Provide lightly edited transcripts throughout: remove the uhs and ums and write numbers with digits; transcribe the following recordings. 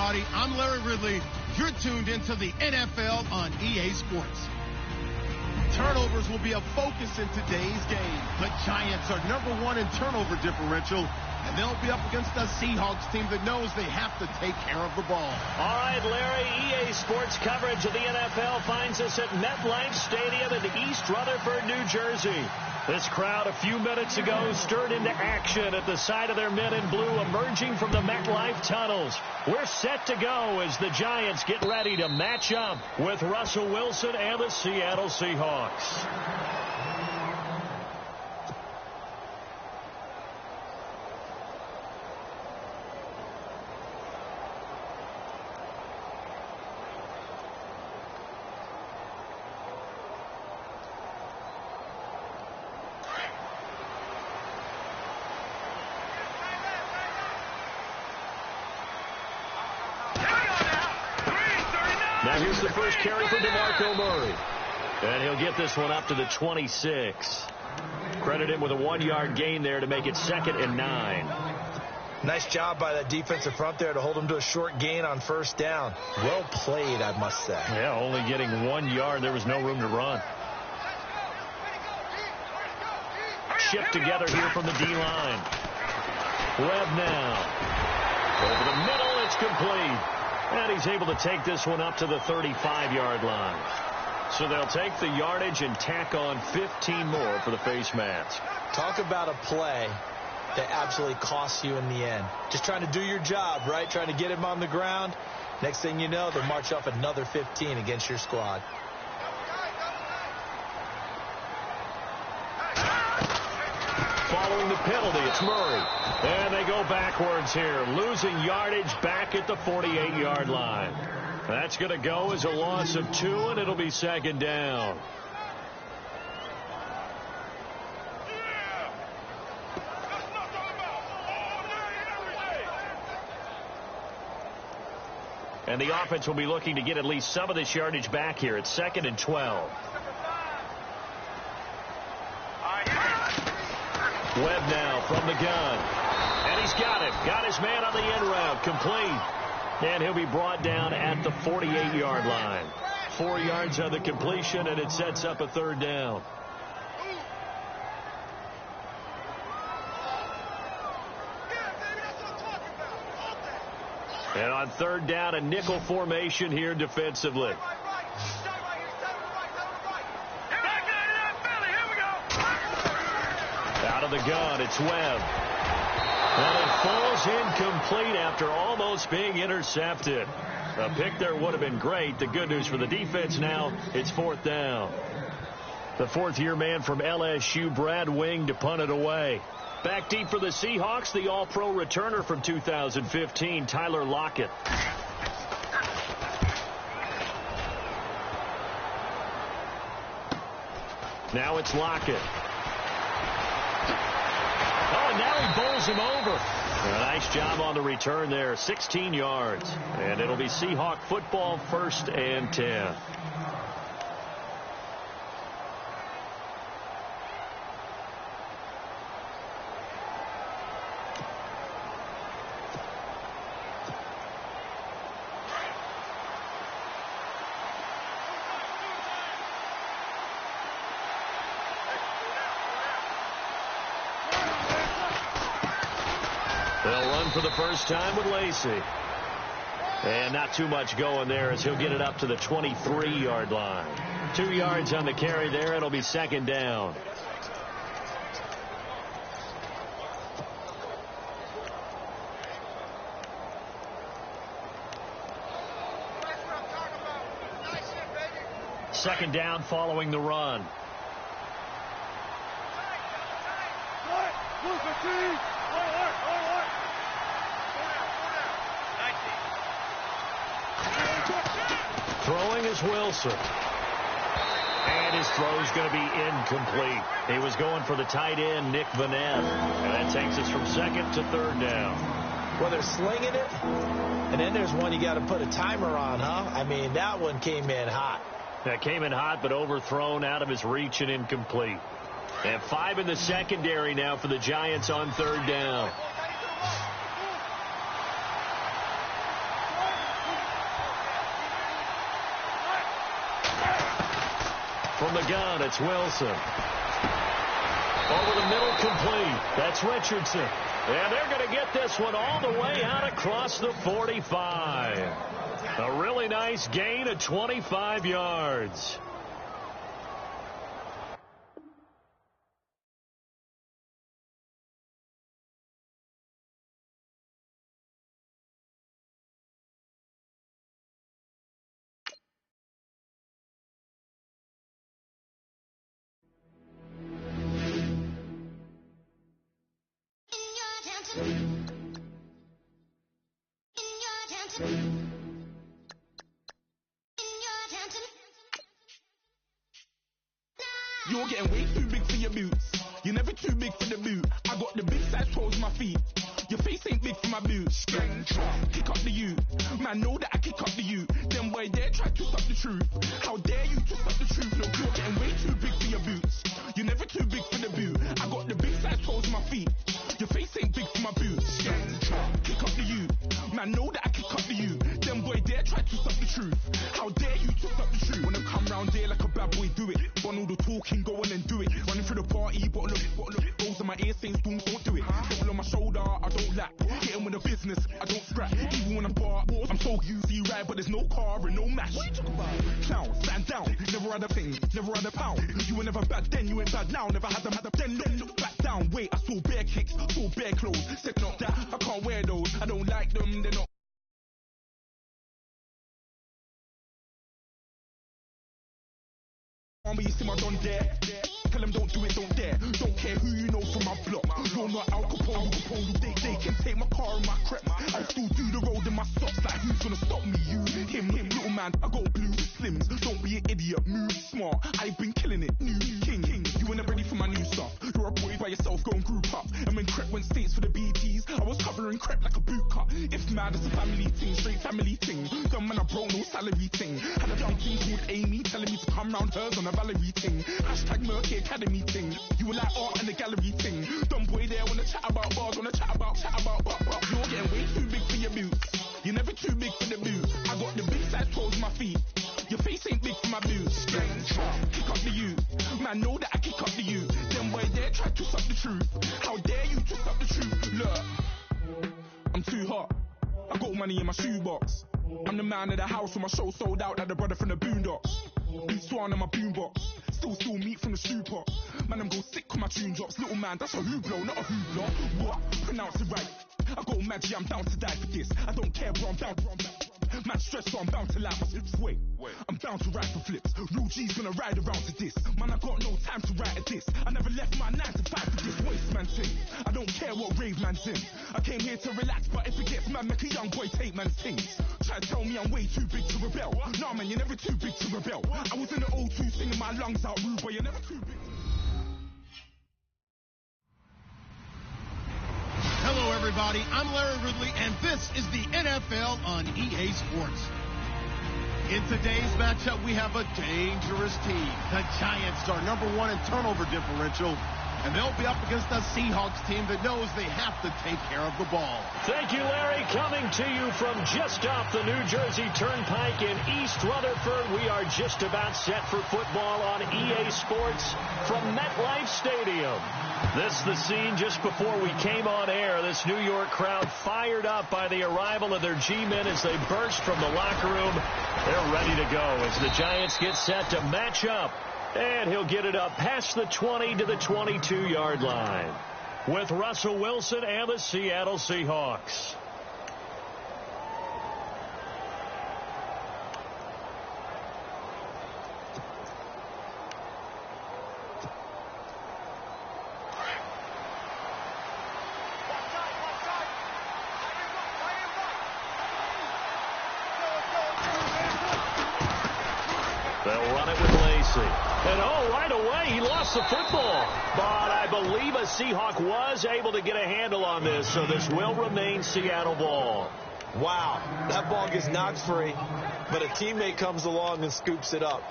everybody. I'm Larry Ridley. You're tuned into the NFL on EA Sports. Turnovers will be a focus in today's game. The Giants are #1 in turnover differential, and they'll be up against a Seahawks team that knows they have to take care of the ball. All right, Larry, EA Sports coverage of the NFL finds us at MetLife Stadium in East Rutherford, New Jersey. This crowd a few minutes ago stirred into action at the side of their men in blue emerging from the MetLife tunnels. We're set to go as the Giants get ready to match up with Russell Wilson and the Seattle Seahawks. Now here's the first carry for DeMarco Murray. And he'll get this one up to the 26. Credit him with a 1-yard gain there to make it 2nd and 9. Nice job by that defensive front there to hold him to a short gain on 1st down. Well played, I must say. Yeah, only getting 1 yard. There was no room to run. Shipped together here from the D-line. Webb now. Over the middle, it's complete. And he's able to take this one up to the 35-yard line. So they'll take the yardage and tack on 15 more for the face mask. Talk about a play that absolutely costs you in the end. Just trying to do your job, right? Trying to get him on the ground. Next thing you know, they'll march off another 15 against your squad. Following the penalty, it's Murray. And they go backwards here, losing yardage back at the 48-yard line. That's going to go as a loss of 2, and it'll be 2nd down. And the offense will be looking to get at least some of this yardage back here. It's 2nd and 12. Webb now from the gun. And he's got it. Got his man on the end route. Complete. And he'll be brought down at the 48-yard line. 4 yards on the completion, and it sets up a 3rd down. And on 3rd down, a nickel formation here defensively. Out of the gun, it's Webb. And it falls incomplete after almost being intercepted. A pick there would have been great. The good news for the defense now, it's 4th down. The 4th-year man from LSU, Brad Wing, to punt it away. Back deep for the Seahawks, the all-pro returner from 2015, Tyler Lockett. Now it's Lockett. Oh, and now he bowls him over. A nice job on the return there, 16 yards. And it'll be Seahawk football, 1st and 10. They'll run for the first time with Lacey. And not too much going there as he'll get it up to the 23-yard line. 2 yards on the carry there. It'll be 2nd down. Second down following the run. Throwing is Wilson. And his throw's going to be incomplete. He was going for the tight end, Nick Vanette. And that takes us from 2nd to 3rd down. Well, they're slinging it, and then there's one you got to put a timer on, huh? I mean, that one came in hot. That came in hot, but overthrown, out of his reach, and incomplete. And 5 in the secondary now for the Giants on 3rd down. From the gun, it's Wilson. Over the middle, complete. That's Richardson. And they're going to get this one all the way out across the 45. A really nice gain of 25 yards. You're getting way too big for your boots. You're never too big for the boot. I got the big size toes on my feet. Your face ain't big for my boots. Kick up the you. Man, know that I kick up the you. Them boy there try to stop the truth. How dare you to stop the truth? Look, you're getting way too big for your boots. You're never too big for the boot. I got the big size toes on my feet. Your face ain't big for my boots. Kick up the you. Man, know that I kick up the you. Them boy there try to stop the truth. How dare you to stop the truth? When I come round there like a bad boy, do it. Want all the talking, go on and do it. Running through the party, bottle up. Those are my ear saying don't do it. Double on my shoulder, I don't lap. Hit 'em with a business, I don't scrap. Even when I'm bar, I'm so easy right, but there's no car and no match. What you talking about? Clown, stand down. Never had a thing, never had a pound. You were never bad then, you ain't bad now. Never had them, then look back down. Wait, I saw bare kicks, saw bare clothes. Said not that, I can't wear those. I don't like them, they're not. But you see my don there. Tell them don't do it, don't dare. Don't care who you know from my block. You're not Al Capone, they can take my car and my crepe. I still do the road in my socks. Like who's gonna stop me? You, him, little man. I got blue slims. Don't be an idiot, move smart. I've been killing it, new king. You ain't ready for my new stuff. You're a boy by yourself, go and group up. And when Crep went states for the BTs, I was covering Crep like a boot cut. If mad, it's a family thing, straight family thing. Dumb man, I bro, no salary thing. Had a young thing called Amy telling me to come round hers on a Valerie thing. Hashtag Murky Academy thing. You were like art and the gallery thing. Dumb boy there wanna chat about bars, wanna chat about. You're getting way too big for your boots. You're never too big for the boot. I got the big size toes on my feet. Your face ain't big for my boots. Kick up the you. Man, know that I kick up the you. Them boy there try to stop the truth. How dare you to stop the truth? Look, I'm too hot. I got money in my shoebox. I'm the man of the house when my show sold out like the brother from the Boondocks. Beat Swan in my boombox. Still meat from the stew pot. Man, I'm go sick with my tune drops. Little man, that's a hooplo, not a hoopla. What? Pronounce it right. I got magic, I'm down to die for this. I don't care, bro, I'm down. Man, stressed, so I'm bound to laugh. Wait, I'm bound to ride for flips. Real G's gonna ride around to this. Man, I got no time to write at this. I never left my 9 to 5 for this waste man thing. I don't care what rave man's in. I came here to relax, but if it gets mad, make a young boy take man's things. Try to tell me I'm way too big to rebel. Nah, man, you're never too big to rebel. I was in the O2 singing my lungs out, rude, but you're never too big. Hello, everybody. I'm Larry Ridley, and this is the NFL on EA Sports. In today's matchup, we have a dangerous team. The Giants are #1 in turnover differential, and they'll be up against a Seahawks team that knows they have to take care of the ball. Thank you, Larry. Coming to you from just off the New Jersey Turnpike in East Rutherford, we are just about set for football on EA Sports from MetLife Stadium. This is the scene just before we came on air. This New York crowd fired up by the arrival of their G-men as they burst from the locker room. They're ready to go as the Giants get set to match up. And he'll get it up past the 20 to the 22-yard line with Russell Wilson and the Seattle Seahawks. They'll run it with Lacey. And, right away, he lost the football. But I believe a Seahawk was able to get a handle on this, so this will remain Seattle ball. Wow, that ball gets knocked free, but a teammate comes along and scoops it up.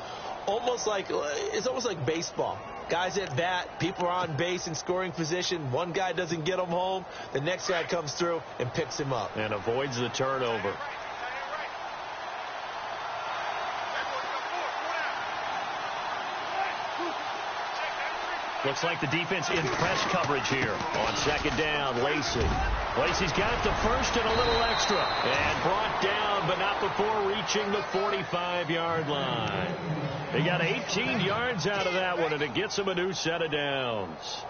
It's almost like baseball. Guys at bat, people are on base in scoring position. One guy doesn't get him home. The next guy comes through and picks him up. And avoids the turnover. Looks like the defense in press coverage here. On second down, Lacey. Lacey's got the first and a little extra. And brought down, but not before reaching the 45-yard line. They got 18 yards out of that one, and it gets them a new set of downs.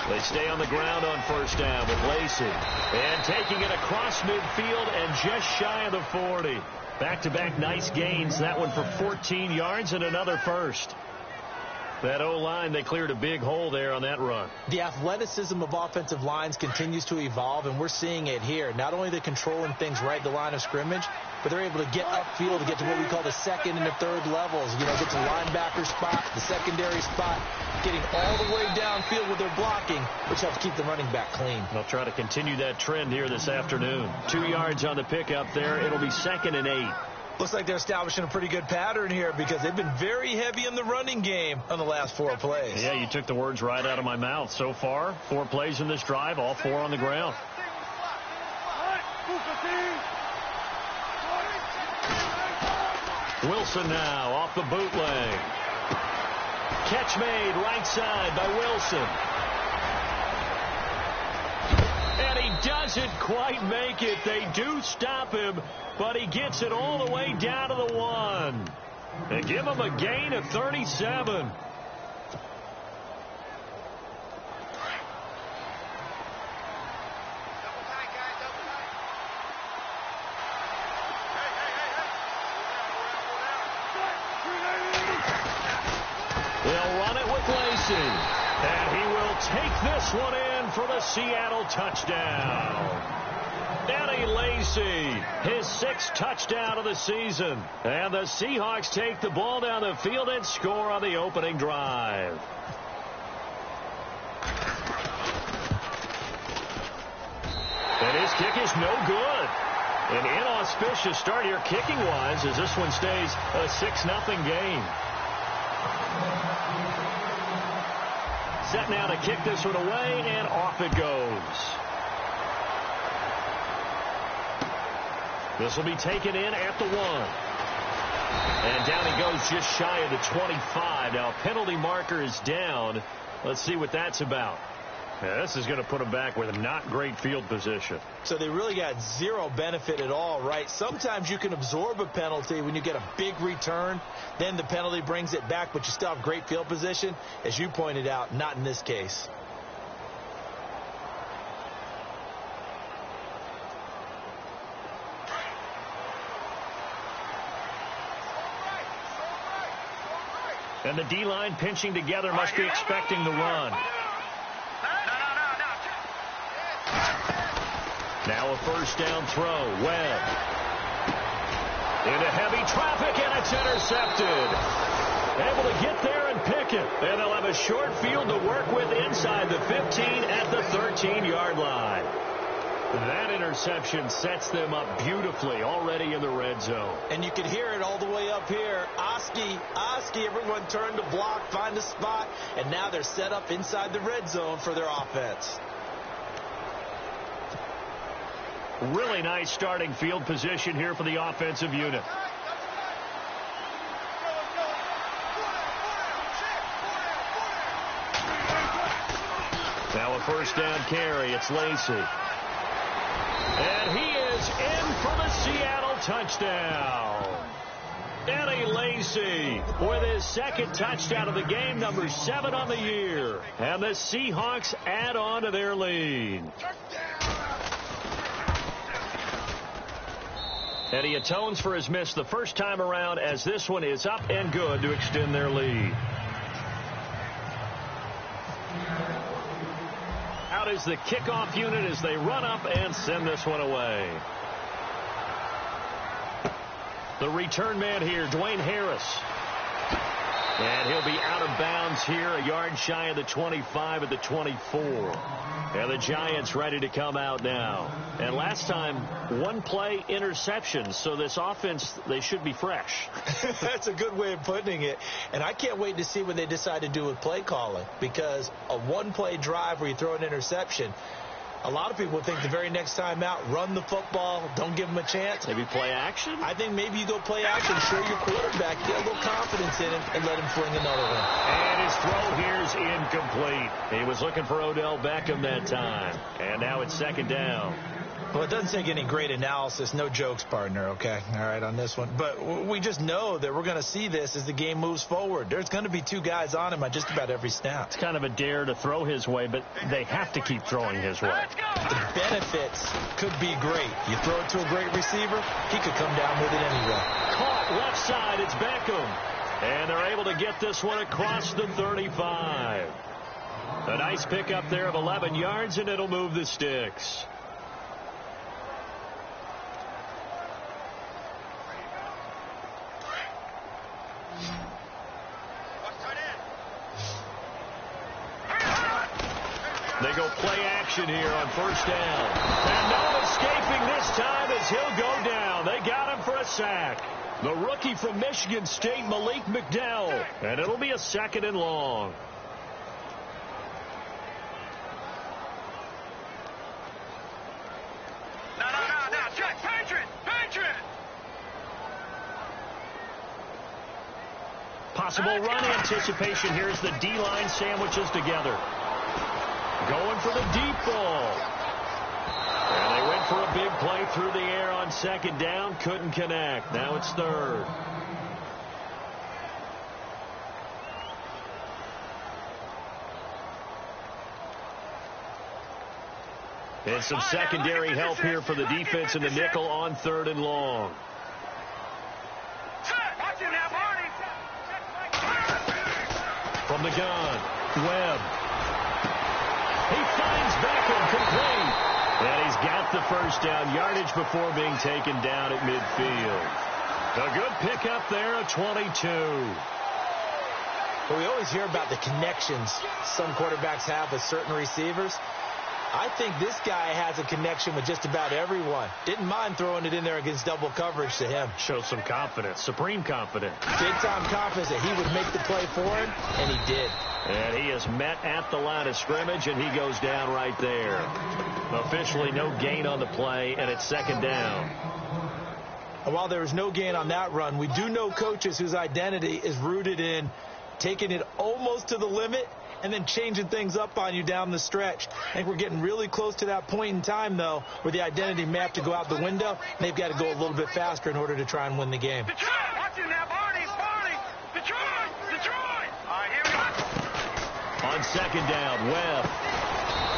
They stay on the ground on first down with Lacey. And taking it across midfield and just shy of the 40. Back-to-back nice gains. That one for 14 yards and another first. That O-line, they cleared a big hole there on that run. The athleticism of offensive lines continues to evolve, and we're seeing it here. Not only are they controlling things right at the line of scrimmage, but they're able to get upfield to get to what we call the second and the third levels. You know, get to linebacker spot, the secondary spot, getting all the way downfield with their blocking, which helps keep the running back clean. They'll try to continue that trend here this afternoon. 2 yards on the pickup there. It'll be 2nd and 8. Looks like they're establishing a pretty good pattern here because they've been very heavy in the running game on the last 4 plays. Yeah, you took the words right out of my mouth. So far, 4 plays in this drive, all 4 on the ground. Wilson now off the bootleg. Catch made right side by Wilson. And he doesn't quite make it. They do stop him, but he gets it all the way down to the 1. They give him a gain of 37. They'll run it with Lacey. And he will take this one in for the Seattle touchdown. Eddie Lacy, his 6th touchdown of the season. And the Seahawks take the ball down the field and score on the opening drive. And his kick is no good. An inauspicious start here kicking-wise as this one stays a 6-0 game. Set now to kick this one away, and off it goes. This will be taken in at the 1. And down he goes just shy of the 25. Now, penalty marker is down. Let's see what that's about. Yeah, this is going to put them back with a not great field position. So they really got zero benefit at all, right? Sometimes you can absorb a penalty when you get a big return. Then the penalty brings it back, but you still have great field position. As you pointed out, not in this case. And the D-line pinching together must be expecting the run. Now a first down throw. Webb. Into heavy traffic, and it's intercepted. Able to get there and pick it. And they'll have a short field to work with inside the 15 at the 13-yard line. That interception sets them up beautifully already in the red zone. And you can hear it all the way up here. Oski, everyone turned to block, find a spot, and now they're set up inside the red zone for their offense. Really nice starting field position here for the offensive unit. Now a first down carry. It's Lacy. And he is in for the Seattle touchdown. Eddie Lacy with his 2nd touchdown of the game, number 7 on the year. And the Seahawks add on to their lead. And he atones for his miss the first time around as this one is up and good to extend their lead. Out is the kickoff unit as they run up and send this one away. The return man here, Dwayne Harris. And he'll be out of bounds here, a yard shy of the 25 at the 24. And the Giants ready to come out now. And last time, one play interception. So this offense, they should be fresh. That's a good way of putting it. And I can't wait to see what they decide to do with play calling. Because a one-play drive where you throw an interception, a lot of people think the very next time out, run the football, don't give them a chance. Maybe play action? I think maybe you go play action, show your quarterback, get a little confidence in him, and let him fling another one. And his throw here's incomplete. He was looking for Odell Beckham that time. And now it's second down. Well, it doesn't take any great analysis. No jokes, partner, okay? All right, on this one. But we just know that we're going to see this as the game moves forward. There's going to be two guys on him on just about every snap. It's kind of a dare to throw his way, but they have to keep throwing his way. The benefits could be great. You throw it to a great receiver, he could come down with it anyway. Caught left side, it's Beckham. And they're able to get this one across the 35. A nice pickup there of 11 yards, and it'll move the sticks. They go play action here on first down. And no escaping this time as he'll go down. They got him for a sack. The rookie from Michigan State, Malik McDowell. And it'll be a second and long. No. Check. Patriot. Possible run anticipation. Here's the D-line sandwiches together. Going for the deep ball. And they went for a big play through the air on second down. Couldn't connect. Now it's third. And some secondary help here for the defense in the nickel on third and long. From the gun, Webb. He finds Beckham complete. And he's got the first down yardage before being taken down at midfield. A good pickup there, a 22. Well, we always hear about the connections some quarterbacks have with certain receivers. I think this guy has a connection with just about everyone. Didn't mind throwing it in there against double coverage to him. Shows some confidence, supreme confidence. Big-time confidence that he would make the play for him, and he did. And he is met at the line of scrimmage, and he goes down right there. Officially no gain on the play, and it's second down. And while there was no gain on that run, we do know coaches whose identity is rooted in taking it almost to the limit and then changing things up on you down the stretch. I think we're getting really close to that point in time, though, where the identity may have to go out the window, and they've got to go a little bit faster in order to try and win the game. Detroit! Watch it now, Barney! Detroit! All right, here we go. On second down, Webb.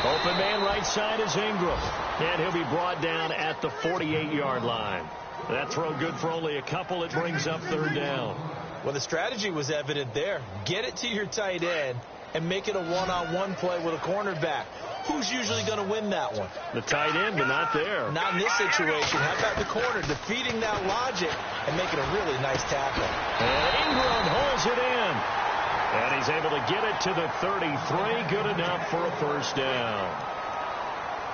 Open man right side is Ingram. And he'll be brought down at the 48-yard line. That throw good for only a couple. It brings up third down. Well, the strategy was evident there. Get it to your tight end and make it a one-on-one play with a cornerback. Who's usually going to win that one? The tight end, but not there. Not in this situation. How about the corner defeating that logic and making a really nice tackle? And Ingram holds it in. And he's able to get it to the 33. Good enough for a first down.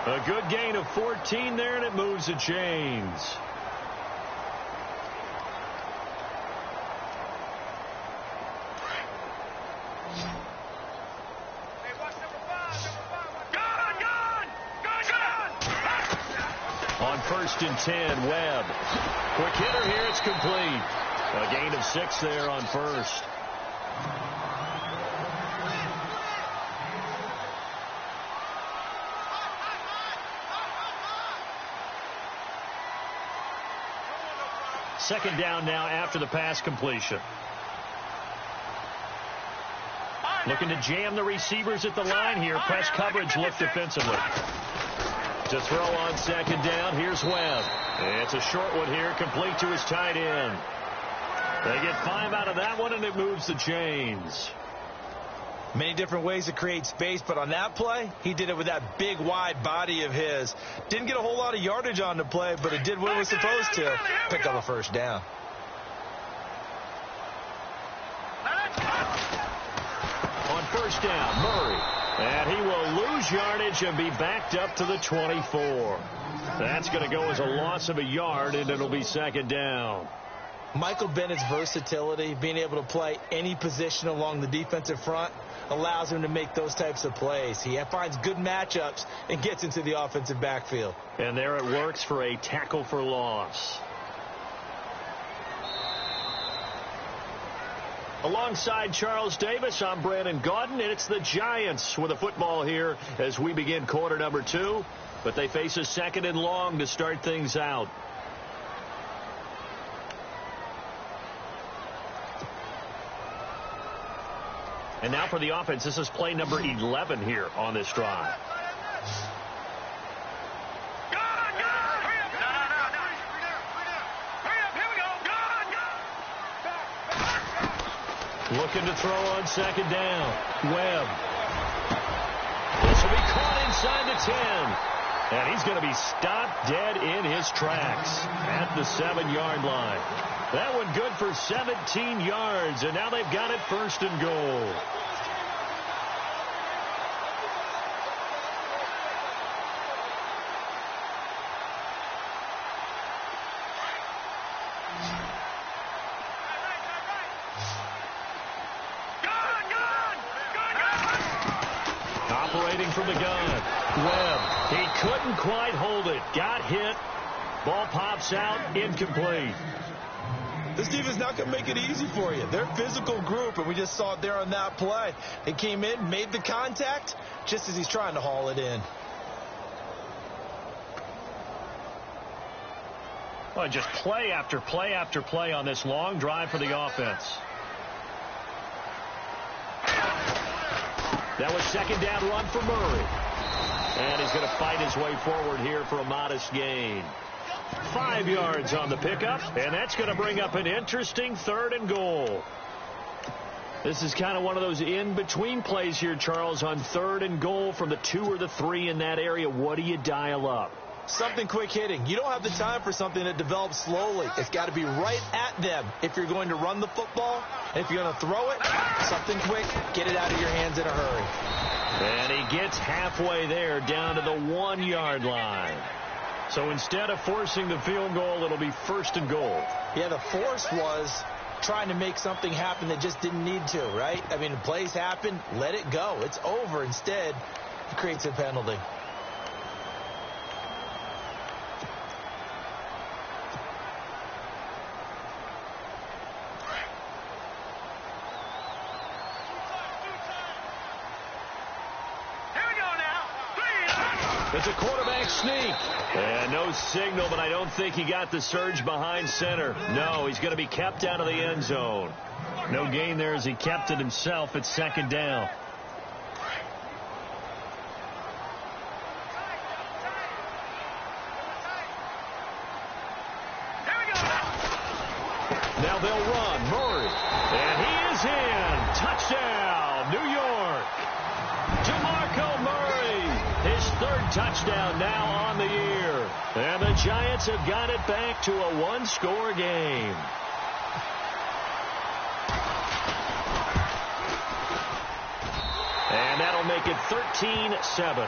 A good gain of 14 there, and it moves the chains. On first and 10, Webb. Quick hitter here, it's complete. A gain of 6 there on first. Second down now after the pass completion. Looking to jam the receivers at the line here. Press coverage, look defensively. To throw on second down, here's Webb. It's a short one here, complete to his tight end. They get 5 out of that one, and it moves the chains. Many different ways to create space, but on that play, he did it with that big, wide body of his. Didn't get a whole lot of yardage on the play, but it did what it was supposed to. Pick up a first down. first down. Murray. And he will lose yardage and be backed up to the 24. That's going to go as a loss of a yard, and it'll be second down. Michael Bennett's versatility, being able to play any position along the defensive front, allows him to make those types of plays. He finds good matchups and gets into the offensive backfield. And there it works for a tackle for loss. Alongside Charles Davis, I'm Brandon Gaudin, and it's the Giants with a football here as we begin quarter number 2. But they face a second and long to start things out. And now for the offense, this is play number 11 here on this drive. Looking to throw on second down. Webb. This will be caught inside the 10. And he's going to be stopped dead in his tracks at the 7-yard line. That one good for 17 yards, and now they've got it first and goal. Operating from the gun. Webb. He couldn't quite hold it. Got hit. Ball pops out. Incomplete. This defense is not going to make it easy for you. They're a physical group, and we just saw it there on that play. They came in, made the contact, just as he's trying to haul it in. Well, just play after play after play on this long drive for the offense. That was second down run for Murray. And he's going to fight his way forward here for a modest gain. 5 yards on the pickup, and that's going to bring up an interesting third and goal. This is kind of one of those in-between plays here, Charles, on third and goal from the 2 or the 3 in that area. What do you dial up? Something quick hitting. You don't have the time for something that develops slowly. It's got to be right at them if you're going to run the football. And if you're going to throw it, something quick, get it out of your hands in a hurry. And he gets halfway there down to the 1-yard line. So instead of forcing the field goal, it'll be first and goal. Yeah, the force was trying to make something happen that just didn't need to, right? I mean, plays happen, let it go. It's over. Instead, it creates a penalty. It's a quarterback sneak. And no signal, but I don't think he got the surge behind center. No, he's going to be kept out of the end zone. No gain there as he kept it himself. It's second down. Now they'll run. Murray. And he is in. Touchdown, New York. DeMarco Murray. His third touchdown now on the year. And the Giants have got it back to a one-score game. And that'll make it 13-7.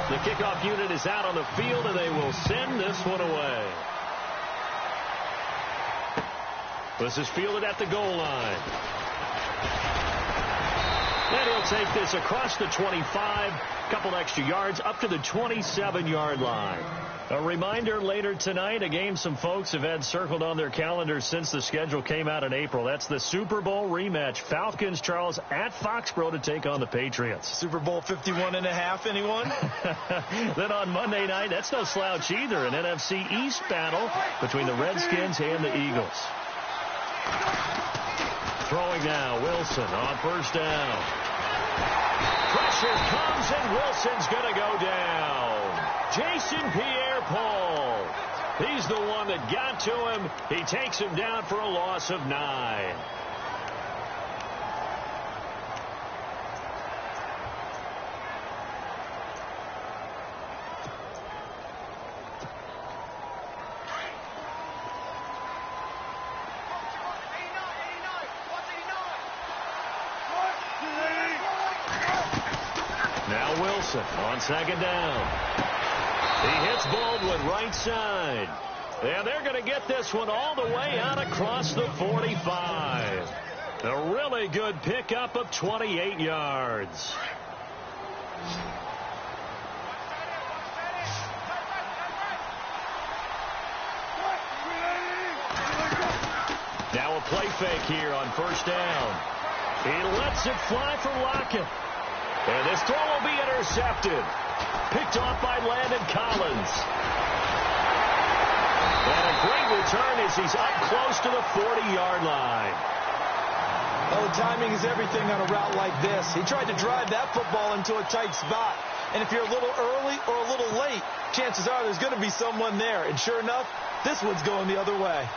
The kickoff unit is out on the field, and they will send this one away. This is fielded at the goal line. And he'll take this across the 25, couple extra yards, up to the 27-yard line. A reminder later tonight, a game some folks have had circled on their calendars since the schedule came out in April. That's the Super Bowl rematch. Falcons, Charles, at Foxborough to take on the Patriots. Super Bowl 51.5, anyone? Then on Monday night, that's no slouch either, an NFC East battle between the Redskins and the Eagles. Throwing now, Wilson on first down. Pressure comes, and Wilson's going to go down. Jason Pierre-Paul. He's the one that got to him. He takes him down for a loss of 9. Now Wilson on second down. He hits Baldwin right side. And they're going to get this one all the way out across the 45. A really good pickup of 28 yards. Now a play fake here on first down. He lets it fly for Lockett. And this throw will be intercepted. Picked off by Landon Collins. And a great return as he's up close to the 40-yard line. Well, the timing is everything on a route like this. He tried to drive that football into a tight spot. And if you're a little early or a little late, chances are there's going to be someone there. And sure enough, this one's going the other way.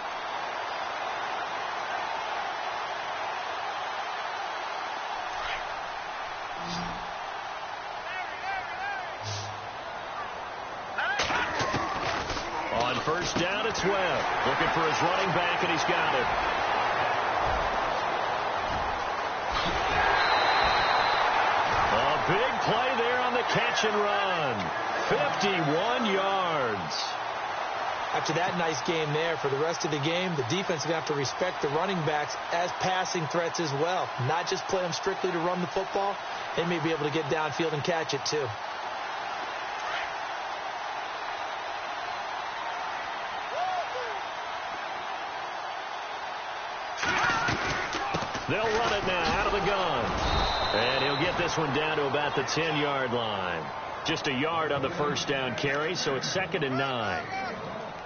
On first down, it's Webb. Looking for his running back, and he's got it. A big play there on the catch and run. 51 yards. After that nice game there, for the rest of the game, the defense is going to have to respect the running backs as passing threats as well. Not just play them strictly to run the football. They may be able to get downfield and catch it too. They'll run it now out of the gun. And he'll get this one down to about the 10-yard line. Just a yard on the first down carry, so it's 2nd and 9.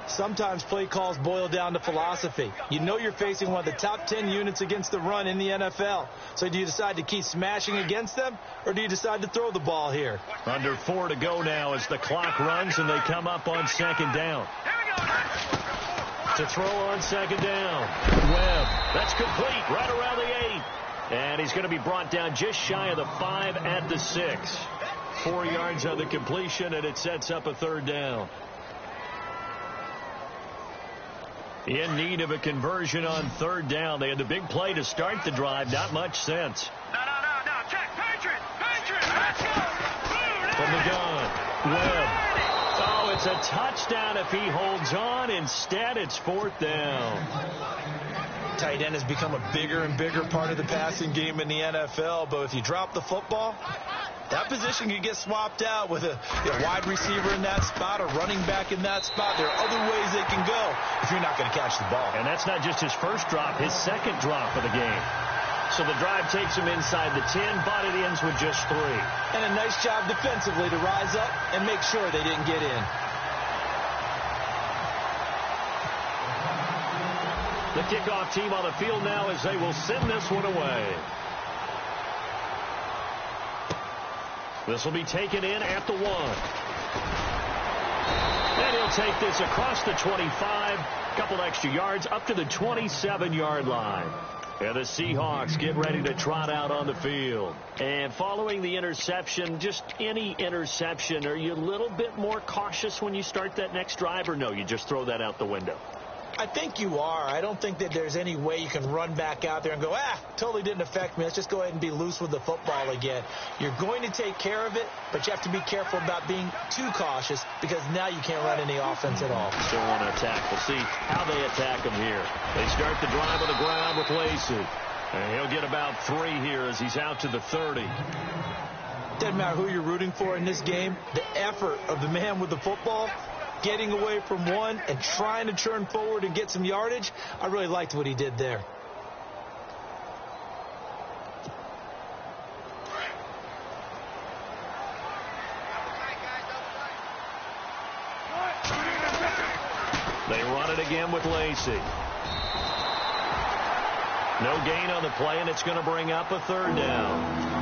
Sometimes play calls boil down to philosophy. You know you're facing one of the top 10 units against the run in the NFL. So do you decide to keep smashing against them, or do you decide to throw the ball here? Under 4 to go now as the clock runs and they come up on 2nd down. To throw on 2nd down. Webb. That's complete right around the 8. And he's going to be brought down just shy of the 5 at the 6. 4 yards on the completion, and it sets up a 3rd down. In need of a conversion on 3rd down. They had the big play to start the drive. Not much sense. No. Check. Patriot. Let's go. From the gun. Webb. Oh, it's a touchdown if he holds on. Instead, it's 4th down. Tight end has become a bigger and bigger part of the passing game in the NFL. But if you drop the football, that position can get swapped out with a wide receiver in that spot, a running back in that spot. There are other ways they can go if you're not going to catch the ball. And that's not just his first drop, his second drop of the game. So the drive takes him inside the 10, but it ends with just 3. And a nice job defensively to rise up and make sure they didn't get in. The kickoff team on the field now as they will send this one away. This will be taken in at the 1. And he'll take this across the 25. Couple extra yards up to the 27-yard line. And the Seahawks get ready to trot out on the field. And following the interception, just any interception, are you a little bit more cautious when you start that next drive, or no, you just throw that out the window? I think you are. I don't think that there's any way you can run back out there and go, totally didn't affect me. Let's just go ahead and be loose with the football again. You're going to take care of it, but you have to be careful about being too cautious because now you can't run any offense at all. Still want to attack. We'll see how they attack him here. They start the drive on the ground with Lacey. And he'll get about 3 here as he's out to the 30. Doesn't matter who you're rooting for in this game. The effort of the man with the football, getting away from one and trying to turn forward and get some yardage, I really liked what he did there. They run it again with Lacey. No gain on the play, and it's going to bring up a 3rd down.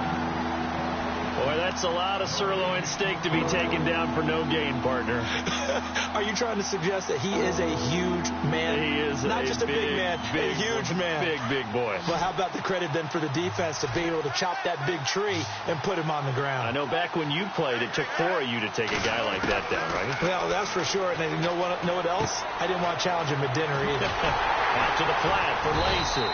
Boy, that's a lot of sirloin steak to be taken down for no gain, partner. Are you trying to suggest that he is a huge man? He is not just a big man, a huge man. Big boy. Well, how about the credit then for the defense to be able to chop that big tree and put him on the ground? I know back when you played, it took 4 of you to take a guy like that down, right? Well, that's for sure. And you know what else? I didn't want to challenge him at dinner either. Out to the flat for Lacey.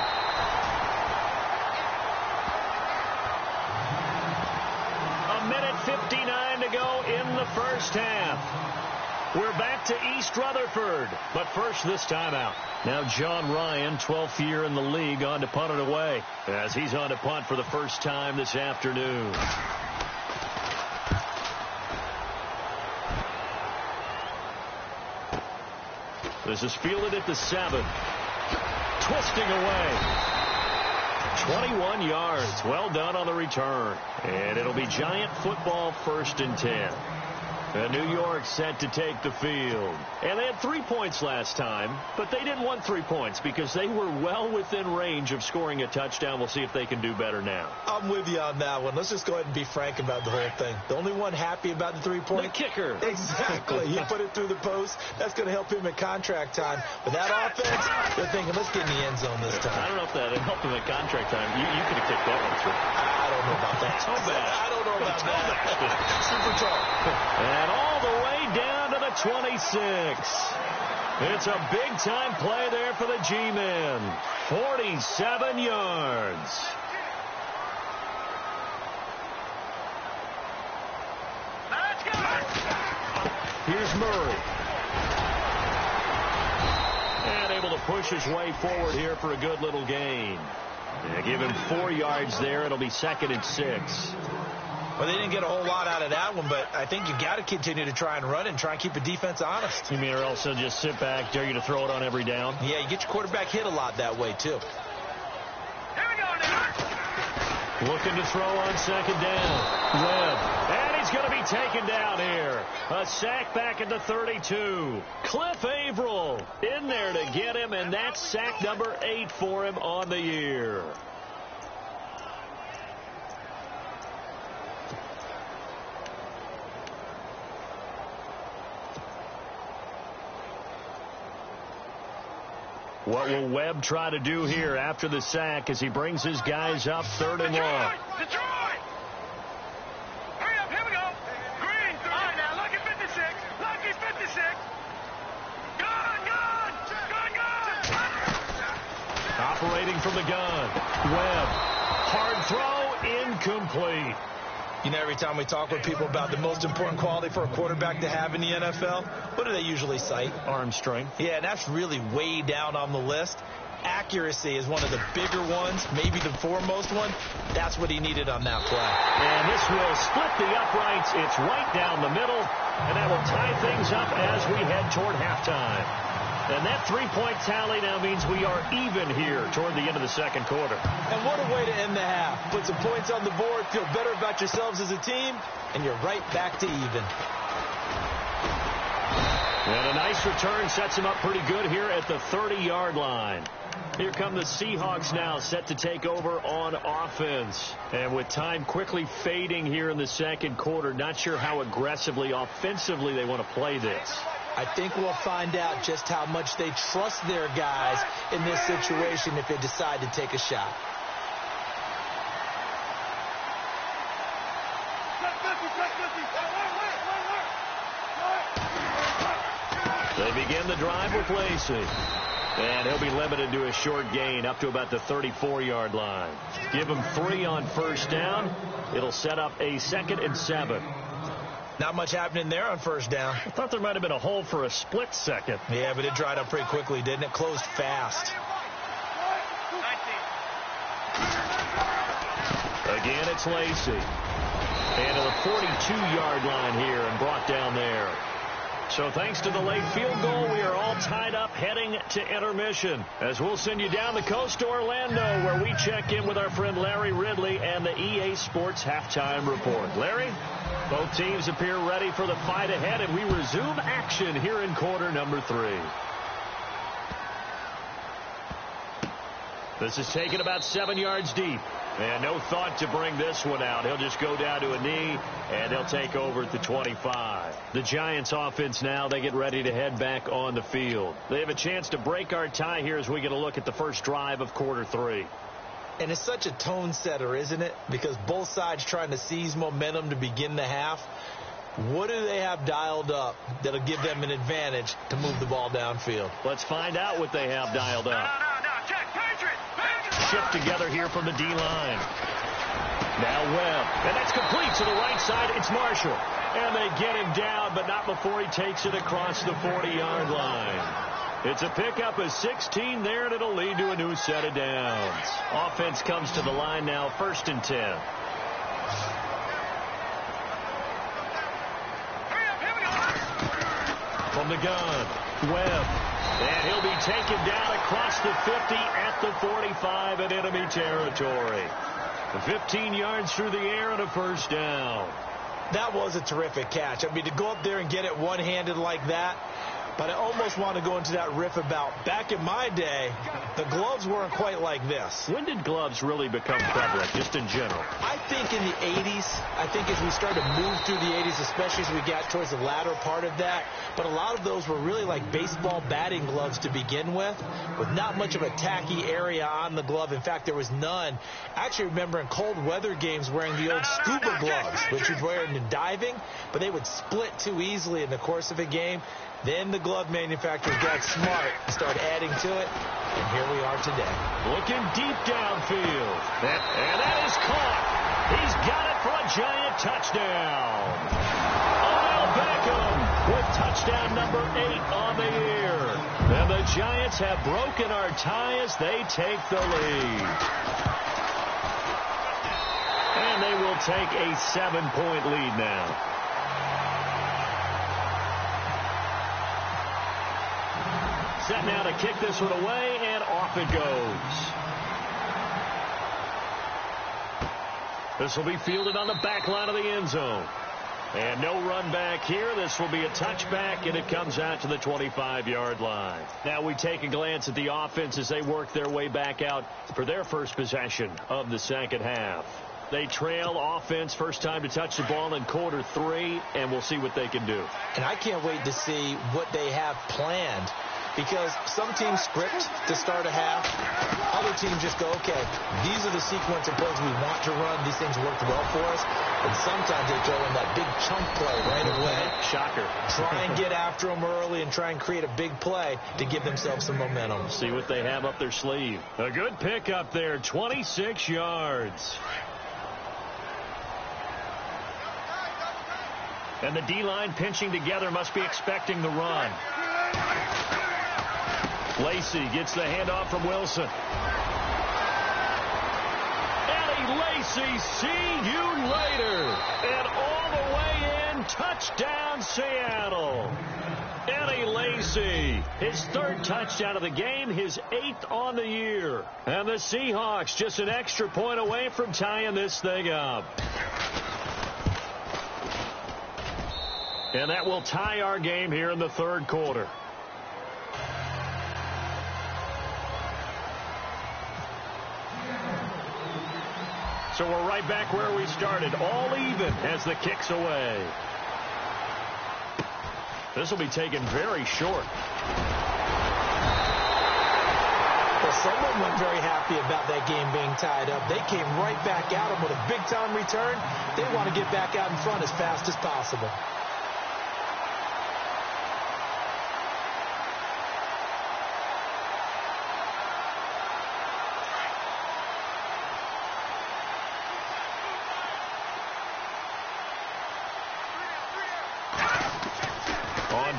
1:59 to go in the first half. We're back to East Rutherford, but first this timeout. Now John Ryan, 12th year in the league, on to punt it away as he's on to punt for the first time this afternoon. This is fielded at the 7. Twisting away. 21 yards. Well done on the return. And it'll be Giant football, 1st and 10. And New York set to take the field. And they had 3 points last time, but they didn't want 3 points because they were well within range of scoring a touchdown. We'll see if they can do better now. I'm with you on that one. Let's just go ahead and be frank about the whole thing. The only one happy about the 3-point? The kicker. Exactly. He put it through the post. That's going to help him at contract time. But that offense, they're thinking, let's get in the end zone this time. I don't know if that helped him at contract time. You could have kicked that one through. I don't know about that. Toe bad. I don't know about that. Super tall. And all the way down to the 26. It's a big-time play there for the G-men. 47 yards. Here's Murray. And able to push his way forward here for a good little gain. Yeah, give him 4 yards there. It'll be 2nd and 6. Well, they didn't get a whole lot out of that one, but I think you got to continue to try and run and try and keep the defense honest. You mean or else they'll just sit back, dare you to throw it on every down? Yeah, you get your quarterback hit a lot that way, too. Here we go now. Looking to throw on 2nd down. Webb. And he's going to be taken down here. A sack back at the 32. Cliff Averill in there to get him, and that's sack number 8 for him on the year. What will Webb try to do here after the sack as he brings his guys up 3rd and long? Detroit! Hurry up, here we go. Green, all right, now, lucky 56. Lucky 56. Gun! Operating from the gun. Webb. Hard throw, incomplete. You know, every time we talk with people about the most important quality for a quarterback to have in the NFL, what do they usually cite? Arm strength. Yeah, and that's really way down on the list. Accuracy is one of the bigger ones, maybe the foremost one. That's what he needed on that play. And this will split the uprights. It's right down the middle, and that will tie things up as we head toward halftime. And that 3-point tally now means we are even here toward the end of the 2nd quarter. And what a way to end the half. Put some points on the board, feel better about yourselves as a team, and you're right back to even. And a nice return sets him up pretty good here at the 30-yard line. Here come the Seahawks now, set to take over on offense. And with time quickly fading here in the 2nd quarter, not sure how aggressively, offensively they want to play this. I think we'll find out just how much they trust their guys in this situation if they decide to take a shot. They begin the drive with Lacey. And he'll be limited to a short gain up to about the 34-yard line. Give him 3 on 1st down. It'll set up a 2nd and 7. Not much happening there on 1st down. I thought there might have been a hole for a split second. Yeah, but it dried up pretty quickly, didn't it? Closed fast. Again, it's Lacey. And to the 42-yard line here and brought down there. So thanks to the late field goal, we are all tied up heading to intermission. As we'll send you down the coast to Orlando, where we check in with our friend Larry Ridley and the EA Sports Halftime Report. Larry? Both teams appear ready for the fight ahead, and we resume action here in quarter number 3. This is taken about 7 yards deep. And no thought to bring this one out. He'll just go down to a knee, and they'll take over at the 25. The Giants offense now, they get ready to head back on the field. They have a chance to break our tie here as we get a look at the first drive of quarter 3. And it's such a tone setter, isn't it? Because both sides trying to seize momentum to begin the half. What do they have dialed up that'll give them an advantage to move the ball downfield? Let's find out what they have dialed up. No, check, Patriot! Shift together here from the D-line. Now Webb, and that's complete to the right side. It's Marshall. And they get him down, but not before he takes it across the 40-yard line. It's a pickup of 16 there, and it'll lead to a new set of downs. Offense comes to the line now, 1st and 10. From the gun, Webb. And he'll be taken down across the 50 at the 45 in enemy territory. 15 yards through the air and a 1st down. That was a terrific catch. I mean, to go up there and get it one-handed like that, but I almost want to go into that riff about back in my day, the gloves weren't quite like this. When did gloves really become prevalent, just in general? I think in the 80s. I think as we started to move through the 80s, especially as we got towards the latter part of that. But a lot of those were really like baseball batting gloves to begin with not much of a tacky area on the glove. In fact, there was none. I actually remember in cold weather games wearing the old scuba gloves, which you'd wear in diving, but they would split too easily in the course of a game. Then the glove manufacturers got smart and started adding to it, and here we are today. Looking deep downfield, and that is caught. He's got it for a Giant touchdown. Odell Beckham with touchdown number 8 on the year. And the Giants have broken our tie as they take the lead. And they will take a 7-point lead now. Set now to kick this one away, and off it goes. This will be fielded on the back line of the end zone. And no run back here. This will be a touchback, and it comes out to the 25-yard line. Now we take a glance at the offense as they work their way back out for their first possession of the second half. They trail offense, first time to touch the ball in quarter 3, and we'll see what they can do. And I can't wait to see what they have planned. Because some teams script to start a half. Other teams just go, okay, these are the sequence of plays we want to run. These things worked well for us. And sometimes they throw in that big chunk play right away. Shocker. Try and get after them early and try and create a big play to give themselves some momentum. See what they have up their sleeve. A good pickup there, 26 yards. And the D-line pinching together must be expecting the run. Lacey gets the handoff from Wilson. Eddie Lacy, see you later. And all the way in, touchdown Seattle. Eddie Lacy, his 3rd touchdown of the game, his 8th on the year. And the Seahawks just an extra point away from tying this thing up. And that will tie our game here in the 3rd quarter. So we're right back where we started, all even as the kick's away. This will be taken very short. Well, someone wasn't very happy about that game being tied up. They came right back at them with a big-time return. They want to get back out in front as fast as possible.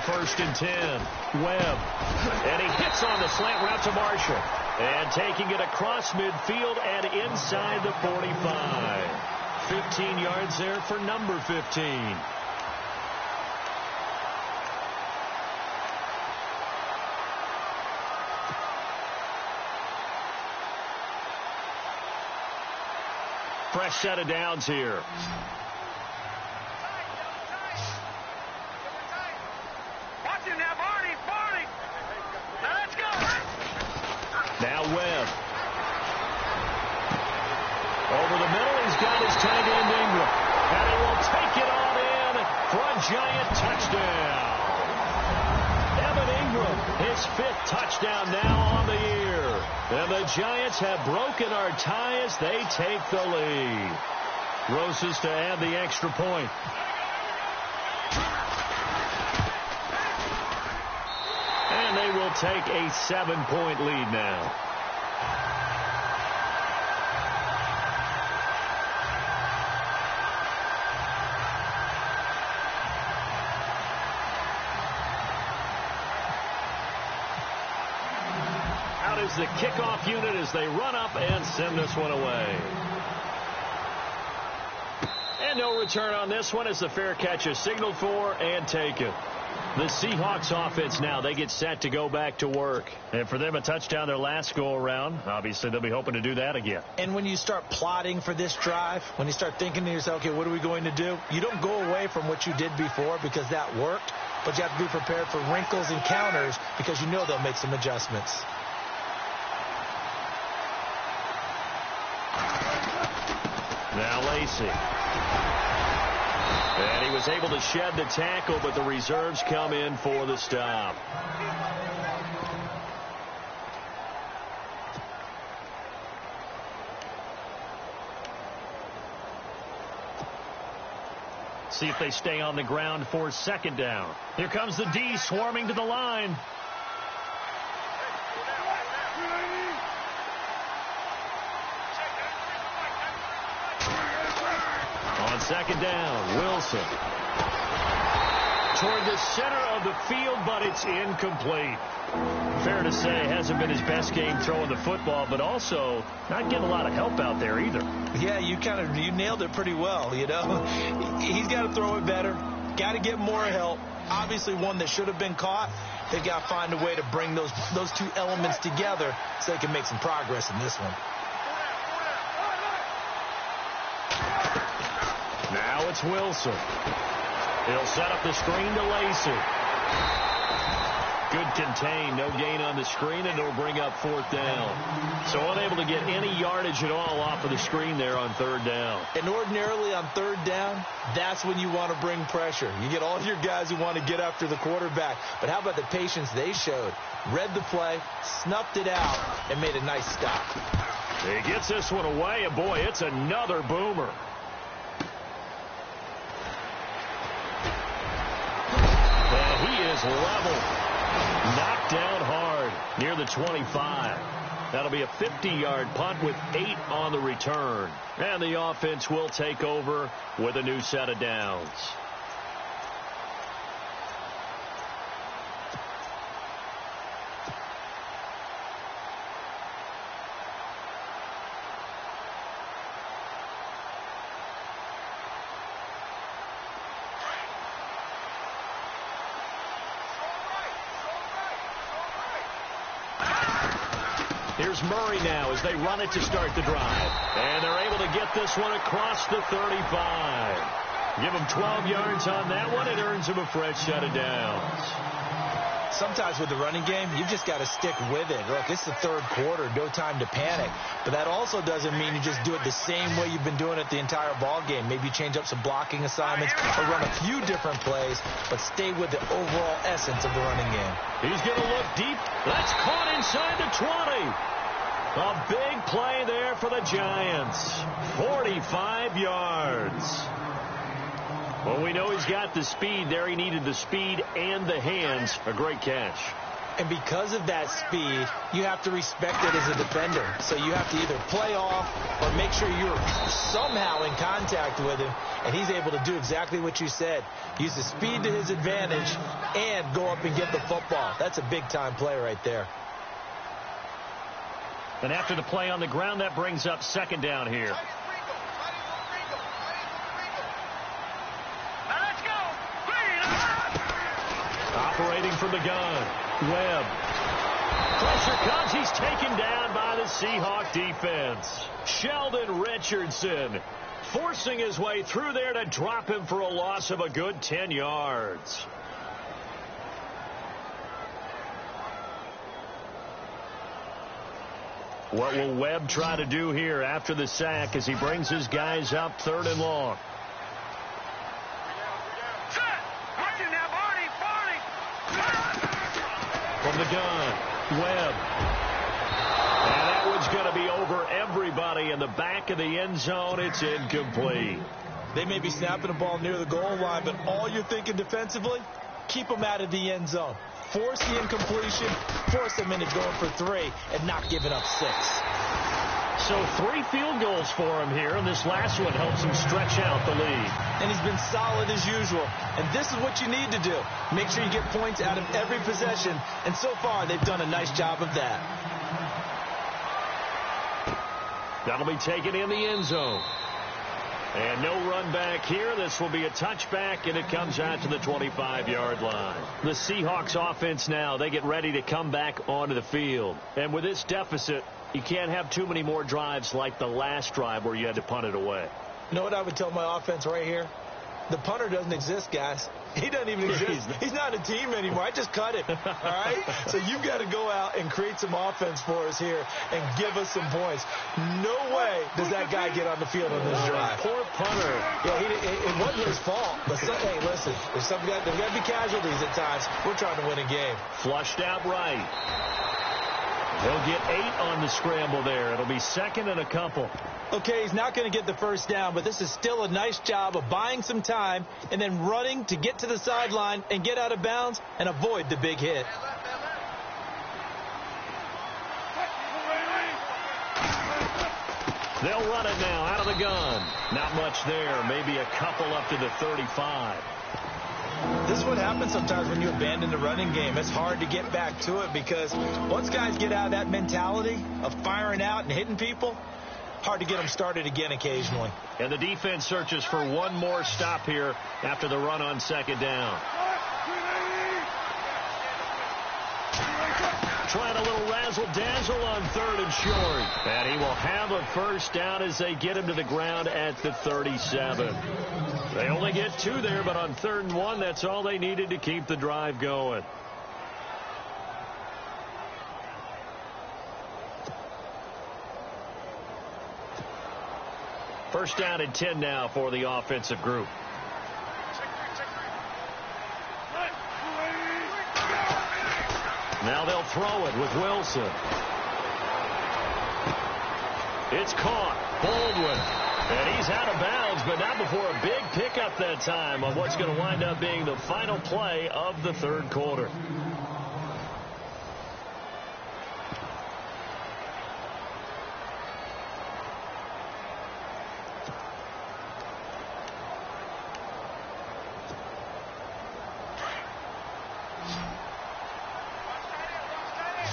First and 10. Webb. And he hits on the slant route to Marshall. And taking it across midfield and inside the 45. 15 yards there for number 15. Fresh set of downs here. Now Webb. Over the middle, he's got his tight end Ingram. And he will take it on in for a Giant touchdown. Evan Ingram, his 5th touchdown now on the year. And the Giants have broken our tie as they take the lead. Roses to add the extra point. And they will take a 7-point lead now. goes the kickoff unit as they run up and send this one away. And no return on this one as the fair catch is signaled for and taken. The Seahawks offense now, they get set to go back to work. And for them, a touchdown their last go-around. Obviously, they'll be hoping to do that again. And when you start plotting for this drive, when you start thinking to yourself, okay, what are we going to do? You don't go away from what you did before because that worked, but you have to be prepared for wrinkles and counters because you know they'll make some adjustments. Now Lacey. And he was able to shed the tackle, but the reserves come in for the stop. See if they stay on the ground for second down. Here comes the D swarming to the line. On second down, Wilson. Toward the center of the field, but it's incomplete. Fair to say, hasn't been his best game throwing the football, but also not getting a lot of help out there either. Yeah, you nailed it pretty well, you know. He's got to throw it better. Got to get more help. Obviously one that should have been caught. They've got to find a way to bring those two elements together so they can make some progress in this one. Now it's Wilson. He'll set up the screen to Lacey. Good contain, no gain on the screen, and it'll bring up fourth down. So unable to get any yardage at all off of the screen there on third down. And ordinarily on third down, that's when you want to bring pressure. You get all your guys who want to get after the quarterback. But how about the patience they showed? Read the play, snuffed it out, and made a nice stop. He gets this one away, and boy, it's another boomer. And he is level. Knocked down hard near the 25. That'll be a 50-yard punt with 8 on the return. And the offense will take over with a new set of downs. Here's Murray now as they run it to start the drive. And they're able to get this one across the 35. Give them 12 yards on that one. It earns them a fresh set of downs. Sometimes with the running game, you've just got to stick with it. Look, it's the third quarter, no time to panic. But that also doesn't mean you just do it the same way you've been doing it the entire ball game. Maybe you change up some blocking assignments or run a few different plays, but stay with the overall essence of the running game. He's going to look deep. That's caught inside the 20. A big play there for the Giants. 45 yards. Well, we know he's got the speed there. He needed the speed and the hands. A great catch. And because of that speed, you have to respect it as a defender. So you have to either play off or make sure you're somehow in contact with him. And he's able to do exactly what you said. Use the speed to his advantage and go up and get the football. That's a big-time play right there. And after the play on the ground, that brings up second down here. Operating from the gun, Webb. Pressure comes. He's taken down by the Seahawk defense. Sheldon Richardson forcing his way through there to drop him for a loss of a good 10 yards. What will Webb try to do here after the sack as he brings his guys up third and long? From the gun, Webb. And that one's going to be over everybody in the back of the end zone. It's incomplete. They may be snapping the ball near the goal line, but all you're thinking defensively, keep them out of the end zone. Force the incompletion, force them into going for 3, and not giving up 6. So 3 field goals for him here, and this last one helps him stretch out the lead. And he's been solid as usual. And this is what you need to do. Make sure you get points out of every possession. And so far, they've done a nice job of that. That'll be taken in the end zone. And no run back here. This will be a touchback, and it comes out to the 25-yard line. The Seahawks offense now, they get ready to come back onto the field. And with this deficit, you can't have too many more drives like the last drive where you had to punt it away. You know what I would tell my offense right here? The punter doesn't exist, guys. He doesn't even exist. He's not a team anymore. I just cut him. All right? So you've got to go out and create some offense for us here and give us some points. No way does that guy get on the field on this drive. Poor punter. Yeah, it wasn't his fault. But hey, listen, there's got to be casualties at times. We're trying to win a game. Flushed out right. He'll get 8 on the scramble there. It'll be second and a couple. Okay, he's not going to get the first down, but this is still a nice job of buying some time and then running to get to the sideline and get out of bounds and avoid the big hit. They'll run it now out of the gun. Not much there. Maybe a couple up to the 35. This is what happens sometimes when you abandon the running game. It's hard to get back to it because once guys get out of that mentality of firing out and hitting people, hard to get them started again occasionally. And the defense searches for one more stop here after the run on second down. Trying a little razzle-dazzle on third and short. And he will have a first down as they get him to the ground at the 37. They only get 2 there, but on 3rd and 1, that's all they needed to keep the drive going. First down and 10 now for the offensive group. Now they'll throw it with Wilson. It's caught. Baldwin. And he's out of bounds, but not before a big pickup that time on what's going to wind up being the final play of the 3rd quarter.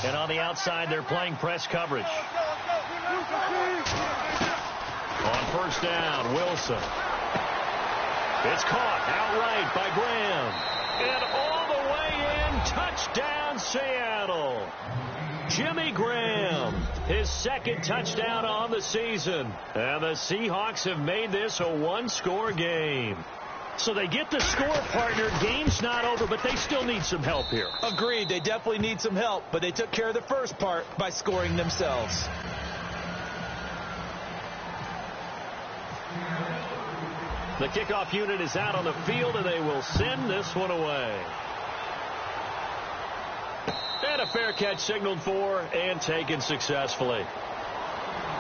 And on the outside, they're playing press coverage. On first down, Wilson. It's caught outright by Graham. And all the way in, touchdown, Seattle. Jimmy Graham, his 2nd touchdown on the season. And the Seahawks have made this a one-score game. So they get the score, partner. Game's not over, but they still need some help here. Agreed. They definitely need some help, but they took care of the first part by scoring themselves. The kickoff unit is out on the field, and they will send this one away. And a fair catch signaled for and taken successfully.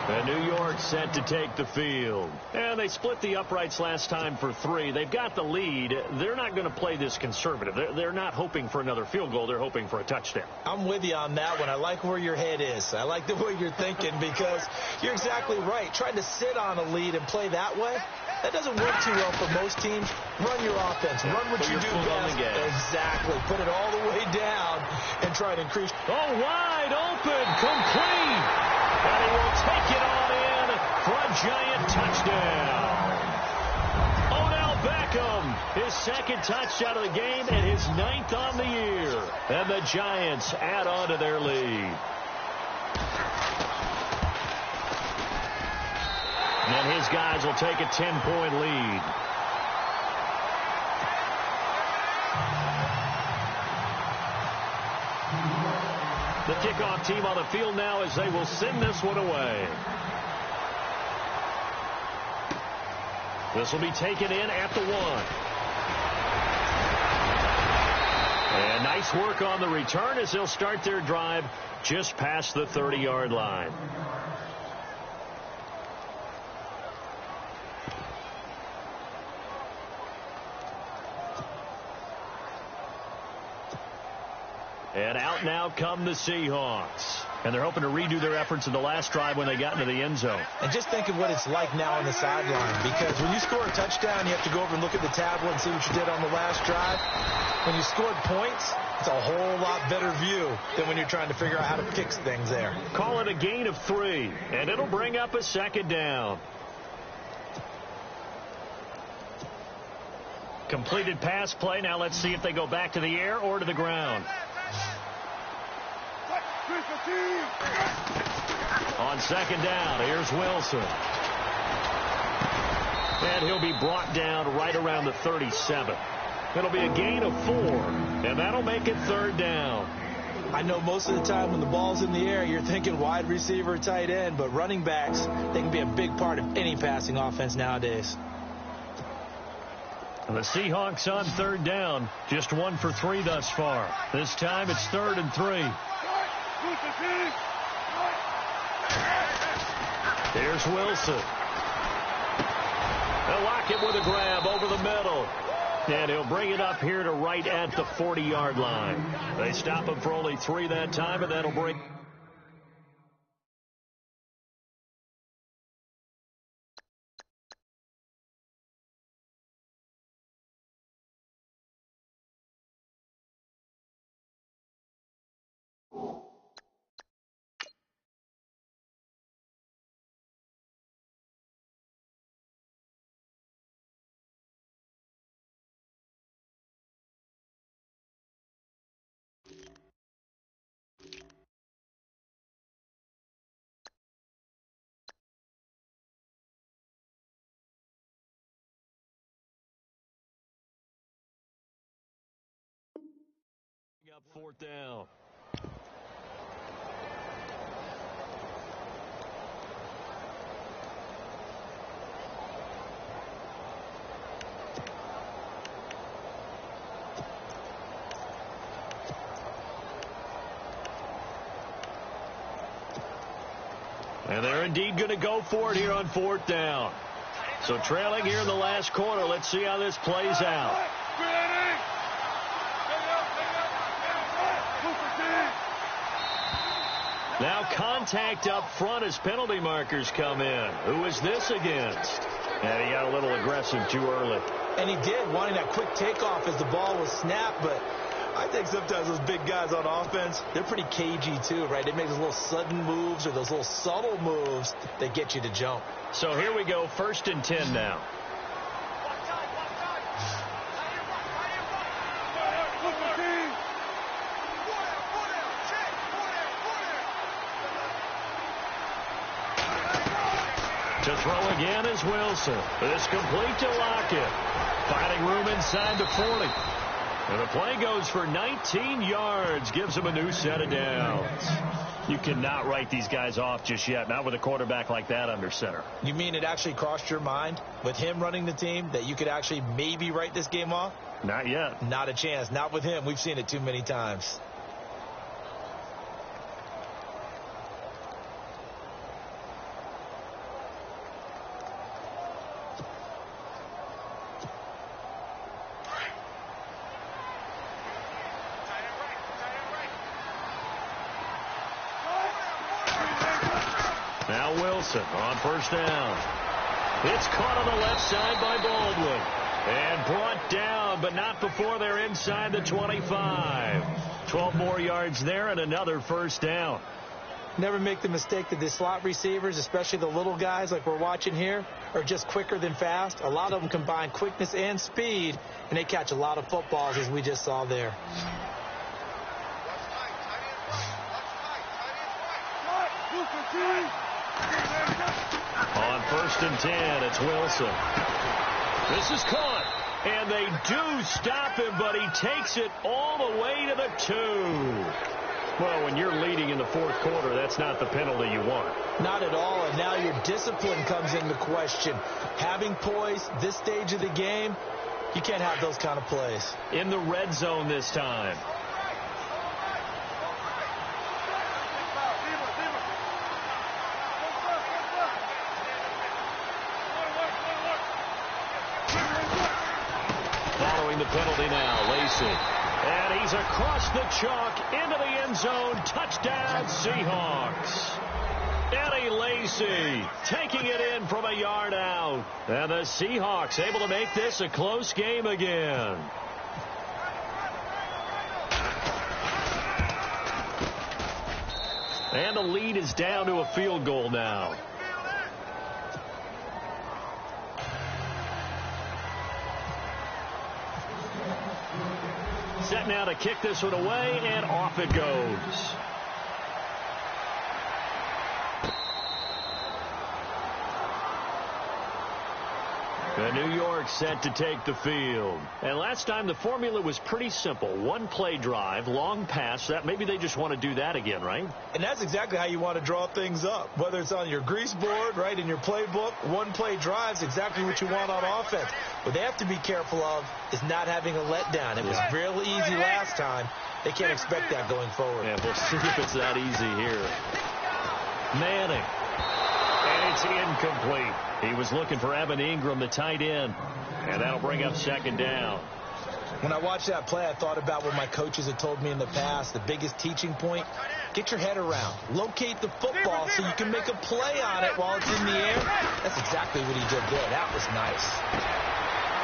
And New York set to take the field. And they split the uprights last time for 3. They've got the lead. They're not going to play this conservative. They're not hoping for another field goal. They're hoping for a touchdown. I'm with you on that one. I like where your head is. I like the way you're thinking because you're exactly right. Trying to sit on a lead and play that way, that doesn't work too well for most teams. Run your offense. Run what you do best. Exactly. Put it all the way down and try to increase. Oh, wide open. Complete. And he will take it on in for a Giant touchdown. Odell Beckham, his 2nd touchdown of the game and his 9th on the year. And the Giants add on to their lead. And his guys will take a 10-point lead. The kickoff team on the field now as they will send this one away. This will be taken in at the 1. And nice work on the return as they'll start their drive just past the 30-yard line. And out now come the Seahawks. And they're hoping to redo their efforts in the last drive when they got into the end zone. And just think of what it's like now on the sideline, because when you score a touchdown, you have to go over and look at the tablet and see what you did on the last drive. When you scored points, it's a whole lot better view than when you're trying to figure out how to fix things there. Call it a gain of 3, and it'll bring up a second down. Completed pass play. Now let's see if they go back to the air or to the ground. On second down, here's Wilson. And he'll be brought down right around the 37. It'll be a gain of 4, and that'll make it third down. I know most of the time when the ball's in the air, you're thinking wide receiver, tight end, but running backs, they can be a big part of any passing offense nowadays. And the Seahawks on third down, just 1 for 3 thus far. This time it's 3rd and 3. Here's Wilson. They'll lock it with a grab over the middle. And he'll bring it up here to right at the 40-yard line. They stop him for only 3 that time, and that'll bring... Up 4th down. And they're indeed going to go for it here on 4th down. So trailing here in the last quarter. Let's see how this plays out. Now contact up front as penalty markers come in. Who is this against? And he got a little aggressive too early. And he did, wanting that quick takeoff as the ball was snapped. But I think sometimes those big guys on offense, they're pretty cagey too, right? They make those little sudden moves or those little subtle moves that get you to jump. So here we go, 1st and 10 now. To throw again is Wilson. This complete to Lockett. Finding room inside the 40. And the play goes for 19 yards. Gives him a new set of downs. You cannot write these guys off just yet. Not with a quarterback like that under center. You mean it actually crossed your mind with him running the team that you could actually maybe write this game off? Not yet. Not a chance. Not with him. We've seen it too many times. Now Wilson on 1st down. It's caught on the left side by Baldwin. And brought down, but not before they're inside the 25. 12 more yards there and another 1st down. Never make the mistake that the slot receivers, especially the little guys like we're watching here, are just quicker than fast. A lot of them combine quickness and speed, and they catch a lot of footballs, as we just saw there. On 1st and 10, it's Wilson. This is caught, and they do stop him, but he takes it all the way to the 2. Well, when you're leading in the 4th quarter, that's not the penalty you want. Not at all, and now your discipline comes into question. Having poise this stage of the game, you can't have those kind of plays. In the red zone this time. showing the penalty now. Lacey. And he's across the chalk into the end zone. Touchdown, Seahawks. Eddie Lacy taking it in from a yard out. And the Seahawks able to make this a close game again. And the lead is down to a field goal now. Set now to kick this one away, and off it goes. The New York set to take the field. And last time the formula was pretty simple. One play drive, long pass. That maybe they just want to do that again, right? And that's exactly how you want to draw things up. Whether it's on your grease board, right, in your playbook, one play drive is exactly what you want on offense. What they have to be careful of is not having a letdown. It was real easy last time. They can't expect that going forward. Yeah, we'll see if it's that easy here. Manning. And it's incomplete. He was looking for Evan Ingram, the tight end. And that'll bring up second down. When I watched that play, I thought about what my coaches had told me in the past. The biggest teaching point, get your head around. Locate the football so you can make a play on it while it's in the air. That's exactly what he did there. That was nice.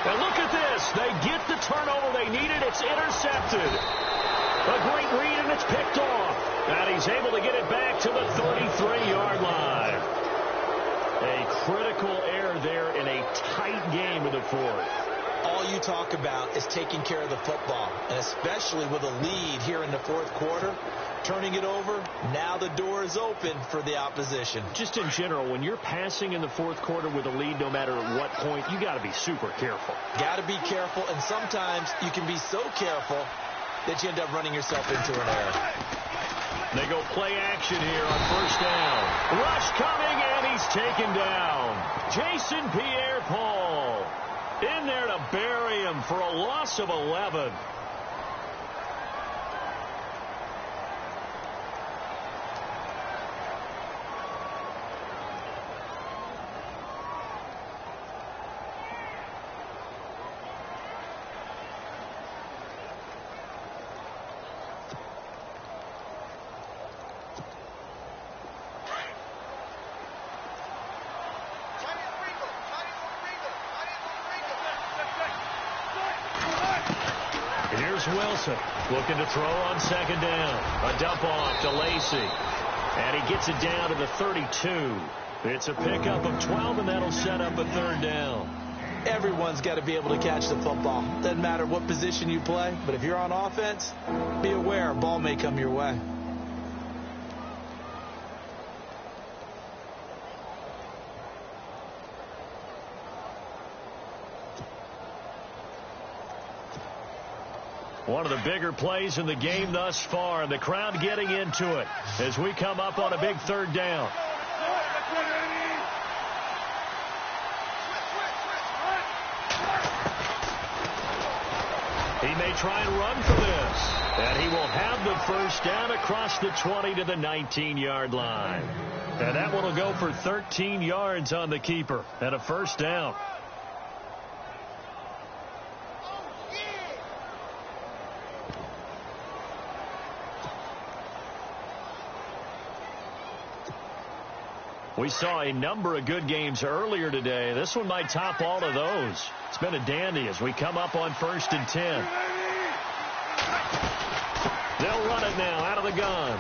And look at this. They get the turnover they needed. It's intercepted. A great read, and it's picked off. And he's able to get it back to the 33-yard line. A critical error there in a tight game in the fourth. All you talk about is taking care of the football, and especially with a lead here in the fourth quarter, turning it over, now the door is open for the opposition. Just in general, when you're passing in the fourth quarter with a lead, no matter at what point, you got to be super careful. Got to be careful, and sometimes you can be so careful that you end up running yourself into an error. They go play action here on first down. Rush coming, and he's taken down. Jason Pierre-Paul in there to bury him for a loss of 11. Wilson looking to throw on second down. A dump off to Lacy. And he gets it down to the 32. It's a pickup of 12, and that'll set up a third down. Everyone's got to be able to catch the football. Doesn't matter what position you play, but if you're on offense, be aware a ball may come your way. One of the bigger plays in the game thus far, and the crowd getting into it as we come up on a big third down. He may try and run for this, and he will have the first down across the 20 to the 19-yard line. And that one will go for 13 yards on the keeper and a first down. We saw a number of good games earlier today. This one might top all of those. It's been a dandy as we come up on 1st and 10. They'll run it now out of the gun.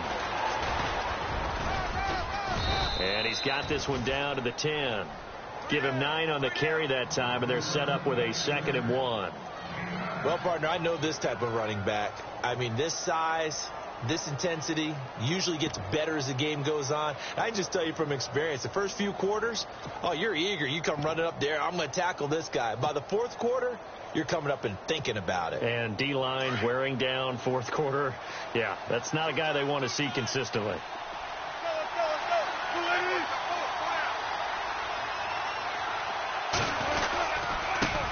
And he's got this one down to the 10. Give him 9 on the carry that time, and they're set up with a 2nd and 1. Well, partner, I know this type of running back. I mean, this size, this intensity usually gets better as the game goes on. I can just tell you from experience, the first few quarters, oh, you're eager. You come running up there. I'm going to tackle this guy. By the fourth quarter, you're coming up and thinking about it. And D-line wearing down fourth quarter. Yeah, that's not a guy they want to see consistently.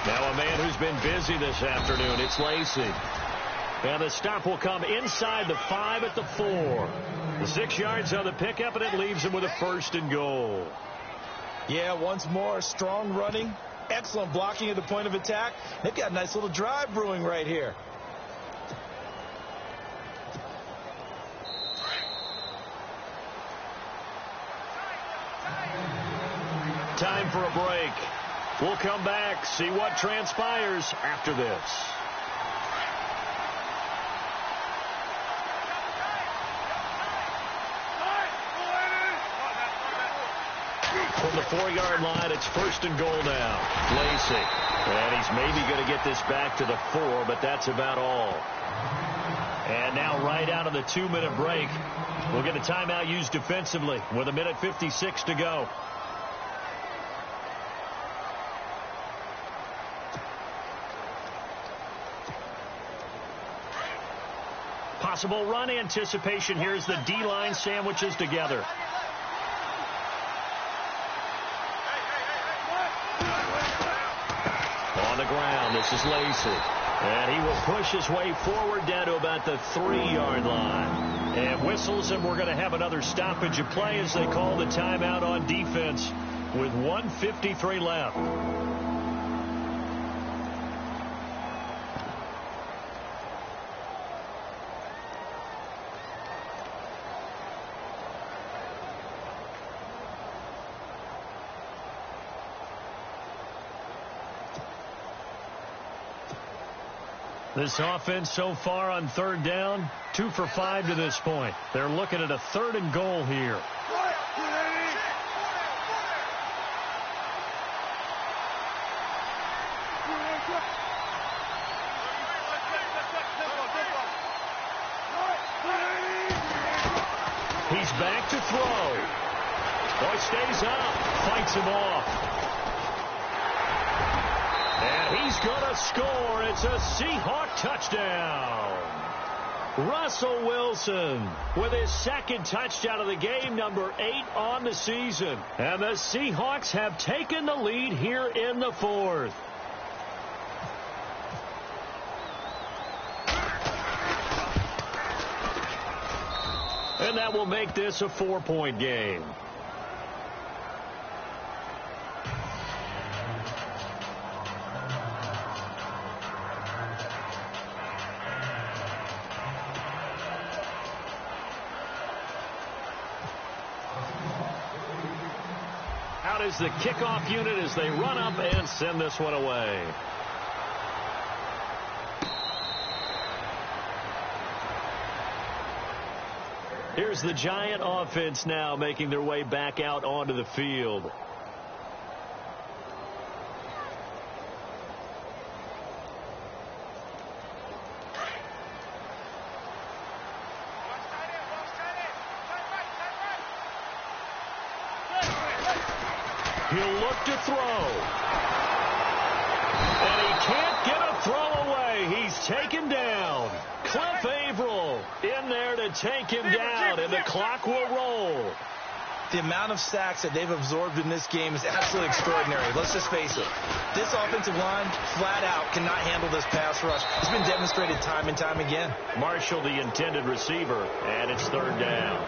Now a man who's been busy this afternoon, it's Lacy. And the stop will come inside the 5 at the 4. The 6 yards on the pickup, and it leaves him with a 1st and goal. Yeah, once more, strong running Excellent blocking at the point of attack. They've got a nice little drive brewing right here. Time for a break. We'll come back, see what transpires after this. From the 4-yard line, it's 1st and goal now. Lacey. And he's maybe going to get this back to the 4, but that's about all. And now right out of the 2-minute break, we'll get a timeout used defensively with 1:56 to go. Possible run anticipation. Here's the D-line sandwiches together. On the ground, this is Lacey. And he will push his way forward down to about the 3-yard line. And whistles, and we're going to have another stoppage of play as they call the timeout on defense with 1:53 left. This offense so far on 3rd down, 2 for 5 to this point. They're looking at a 3rd and goal here. He's back to throw. Boy stays up, fights him off. And he's going to score. It's a Seahawk touchdown. Russell Wilson with his 2nd touchdown of the game, number 8 on the season. And the Seahawks have taken the lead here in the 4th. And that will make this a 4-point game. Is the kickoff unit as they run up and send this one away. Here's the Giant offense now making their way back out onto the field. He'll look to throw. And he can't get a throw away. He's taken down. Cliff Averill in there to take him down, and the clock will roll. The amount of sacks that they've absorbed in this game is absolutely extraordinary. Let's just face it. This offensive line, flat out, cannot handle this pass rush. It's been demonstrated time and time again. Marshall, the intended receiver, and it's 3rd down.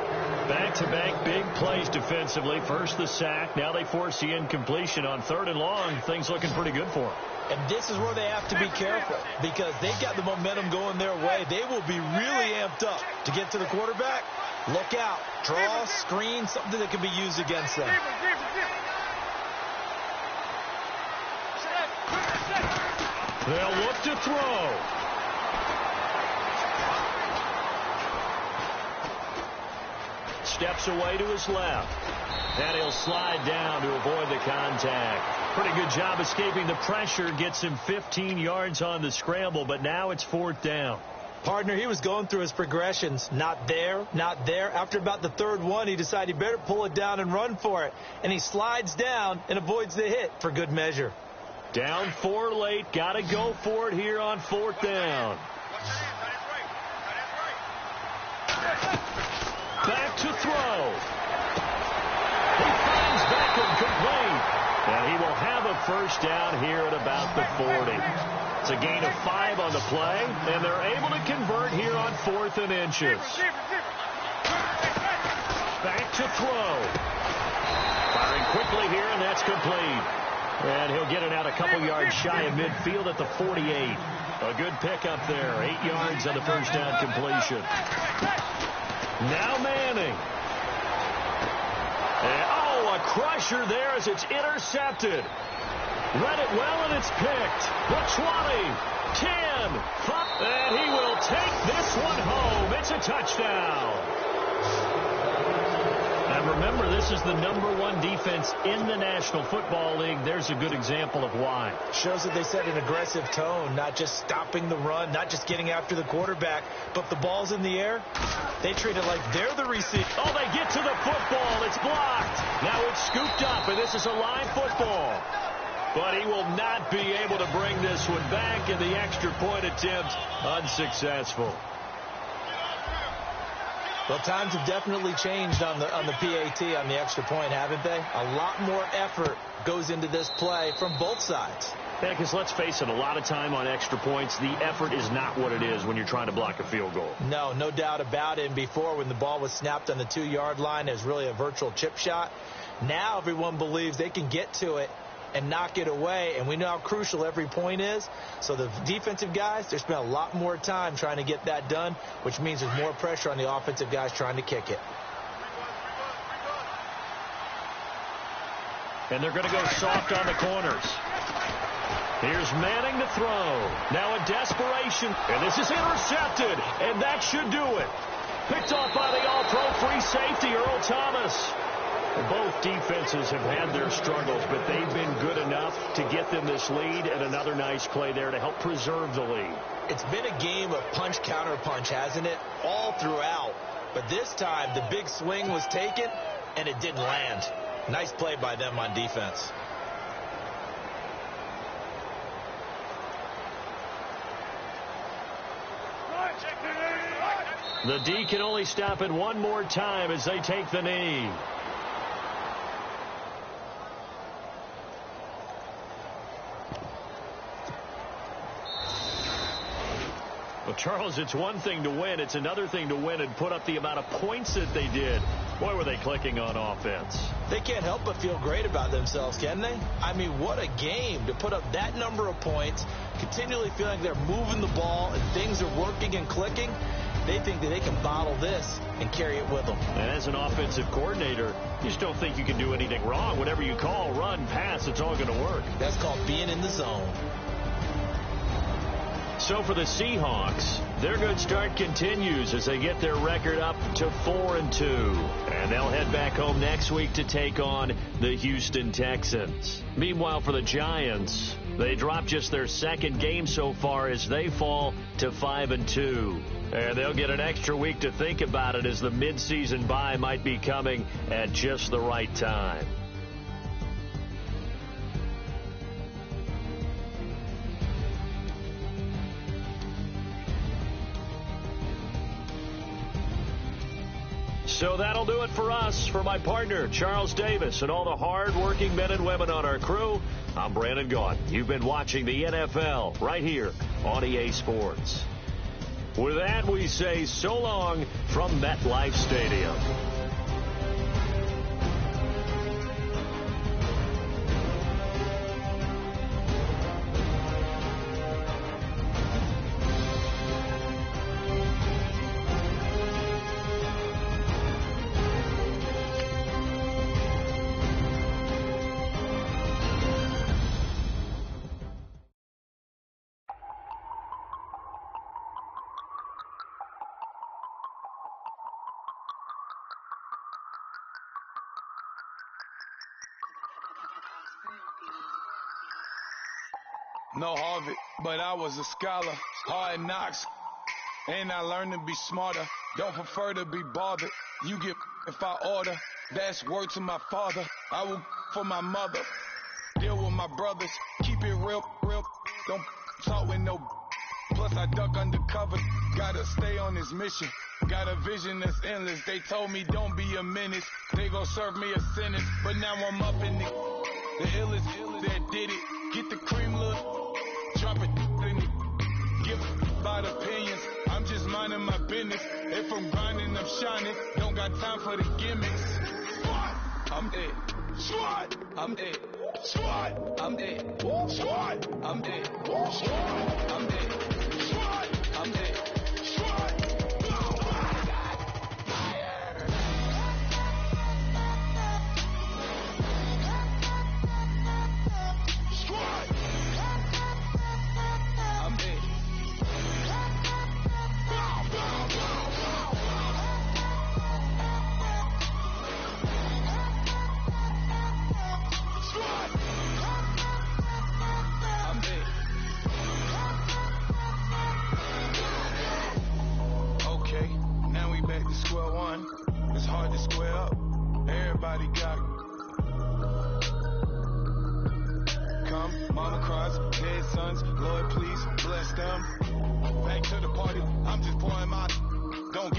Back-to-back big plays defensively. First the sack. Now they force the incompletion on 3rd and long. Things looking pretty good for them. And this is where they have to be careful because they've got the momentum going their way. They will be really amped up to get to the quarterback. Look out. Draw, screen, something that can be used against them. They'll look to throw. Steps away to his left. And he'll slide down to avoid the contact. Pretty good job escaping the pressure. Gets him 15 yards on the scramble, but now it's 4th down. Partner, he was going through his progressions. Not there, not there. After about the 3rd one, he decided he better pull it down and run for it. And he slides down and avoids the hit for good measure. Down 4 late. Got to go for it here on 4th down. Back to throw. He finds Beckham complete. And he will have a 1st down here at about the 40. It's a gain of 5 on the play, and they're able to convert here on 4th and inches. Back to throw. Firing quickly here, and that's complete. And he'll get it out a couple yards shy of midfield at the 48. A good pickup there. 8 yards on the first down completion. Now Manning. And, a crusher there as it's intercepted. Read it well, and it's picked. The 20, 10, 5, and he will take this one home. It's a touchdown. And remember, this is the #1 defense in the National Football League. There's a good example of why. Shows that they set an aggressive tone, not just stopping the run, not just getting after the quarterback, but the ball's in the air. They treat it like they're the receiver. Oh, they get to the football. It's blocked. Now it's scooped up, and this is a live football. But he will not be able to bring this one back, and the extra point attempt unsuccessful. Well, times have definitely changed on the PAT, on the extra point, haven't they? A lot more effort goes into this play from both sides. Yeah, because let's face it, a lot of time on extra points, the effort is not what it is when you're trying to block a field goal. No doubt about it. And before, when the ball was snapped on the 2-yard line, it was really a virtual chip shot. Now everyone believes they can get to it and knock it away, and we know how crucial every point is. So the defensive guys, they spend a lot more time trying to get that done, which means there's more pressure on the offensive guys trying to kick it. And they're going to go soft on the corners. Here's Manning to throw. Now a desperation, and this is intercepted, and that should do it. Picked off by the all-pro free safety, Earl Thomas. Both defenses have had their struggles, but they've been good enough to get them this lead, and another nice play there to help preserve the lead. It's been a game of punch-counter-punch, hasn't it? All throughout. But this time, the big swing was taken, and it didn't land. Nice play by them on defense. The D can only stop it one more time as they take the knee. Well, Charles, it's one thing to win. It's another thing to win and put up the amount of points that they did. Boy, were they clicking on offense. They can't help but feel great about themselves, can they? I mean, what a game to put up that number of points, continually feeling they're moving the ball and things are working and clicking. They think that they can bottle this and carry it with them. And as an offensive coordinator, you just don't think you can do anything wrong. Whatever you call, run, pass, it's all going to work. That's called being in the zone. So for the Seahawks, their good start continues as they get their record up to 4-2. And they'll head back home next week to take on the Houston Texans. Meanwhile, for the Giants, they drop just their second game so far as they fall to 5-2. And they'll get an extra week to think about it as the midseason bye might be coming at just the right time. So that'll do it for us. For my partner, Charles Davis, and all the hard-working men and women on our crew, I'm Brandon Gaudin. You've been watching the NFL right here on EA Sports. With that, we say so long from MetLife Stadium. No Harvard, but I was a scholar. Hard knocks, and I learned to be smarter. Don't prefer to be bothered. You get if I order. That's word to my father. I will for my mother. Deal with my brothers. Keep it real. Don't talk with no. Plus I duck undercover. Gotta stay on this mission. Got a vision that's endless. They told me don't be a menace. They gon' serve me a sentence. But now I'm up in the illest that did it. Get the cream look. Drop it in it. Give about opinions. I'm just minding my business. If I'm grinding, I'm shining. Don't got time for the gimmicks. I'm it. I'm it. Squad, I'm dead. Squad, I'm dead. Squad, I'm dead. Squad, I'm dead. Squad. It's hard to square up. Everybody got come, mama cries, dead sons, Lord please bless them. Back to the party, I'm just pouring my don't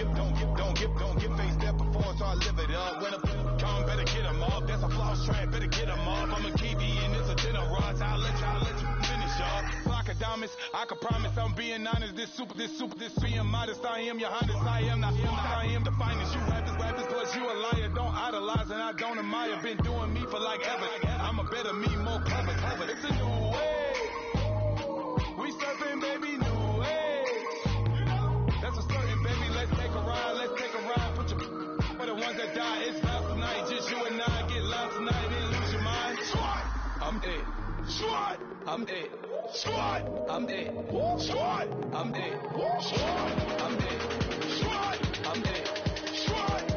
get face that before, so I live it up. When a come, better get them up. That's a floss track, better get them up. I'm a kiwi and it's a dinner rush. I'll let you finish up. Flockadamus, I can promise I'm being honest. This being modest. I am your highness. I am the finest. You rappers, plus you a liar. Don't idolize and I don't admire. Been doing me for like ever. I'm a better me, more clever. It's a new way. We surfing, baby, new way. That's a certain, baby. Let's take a ride. Put your for the ones that die. It's loud tonight. Just you and I get loud tonight. Didn't lose your mind. Squad, I'm dead. Squad, I'm dead. Squad, I'm dead. Squad, I'm dead. Squad, I'm dead. Squad, I'm dead. Squad.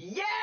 Yeah!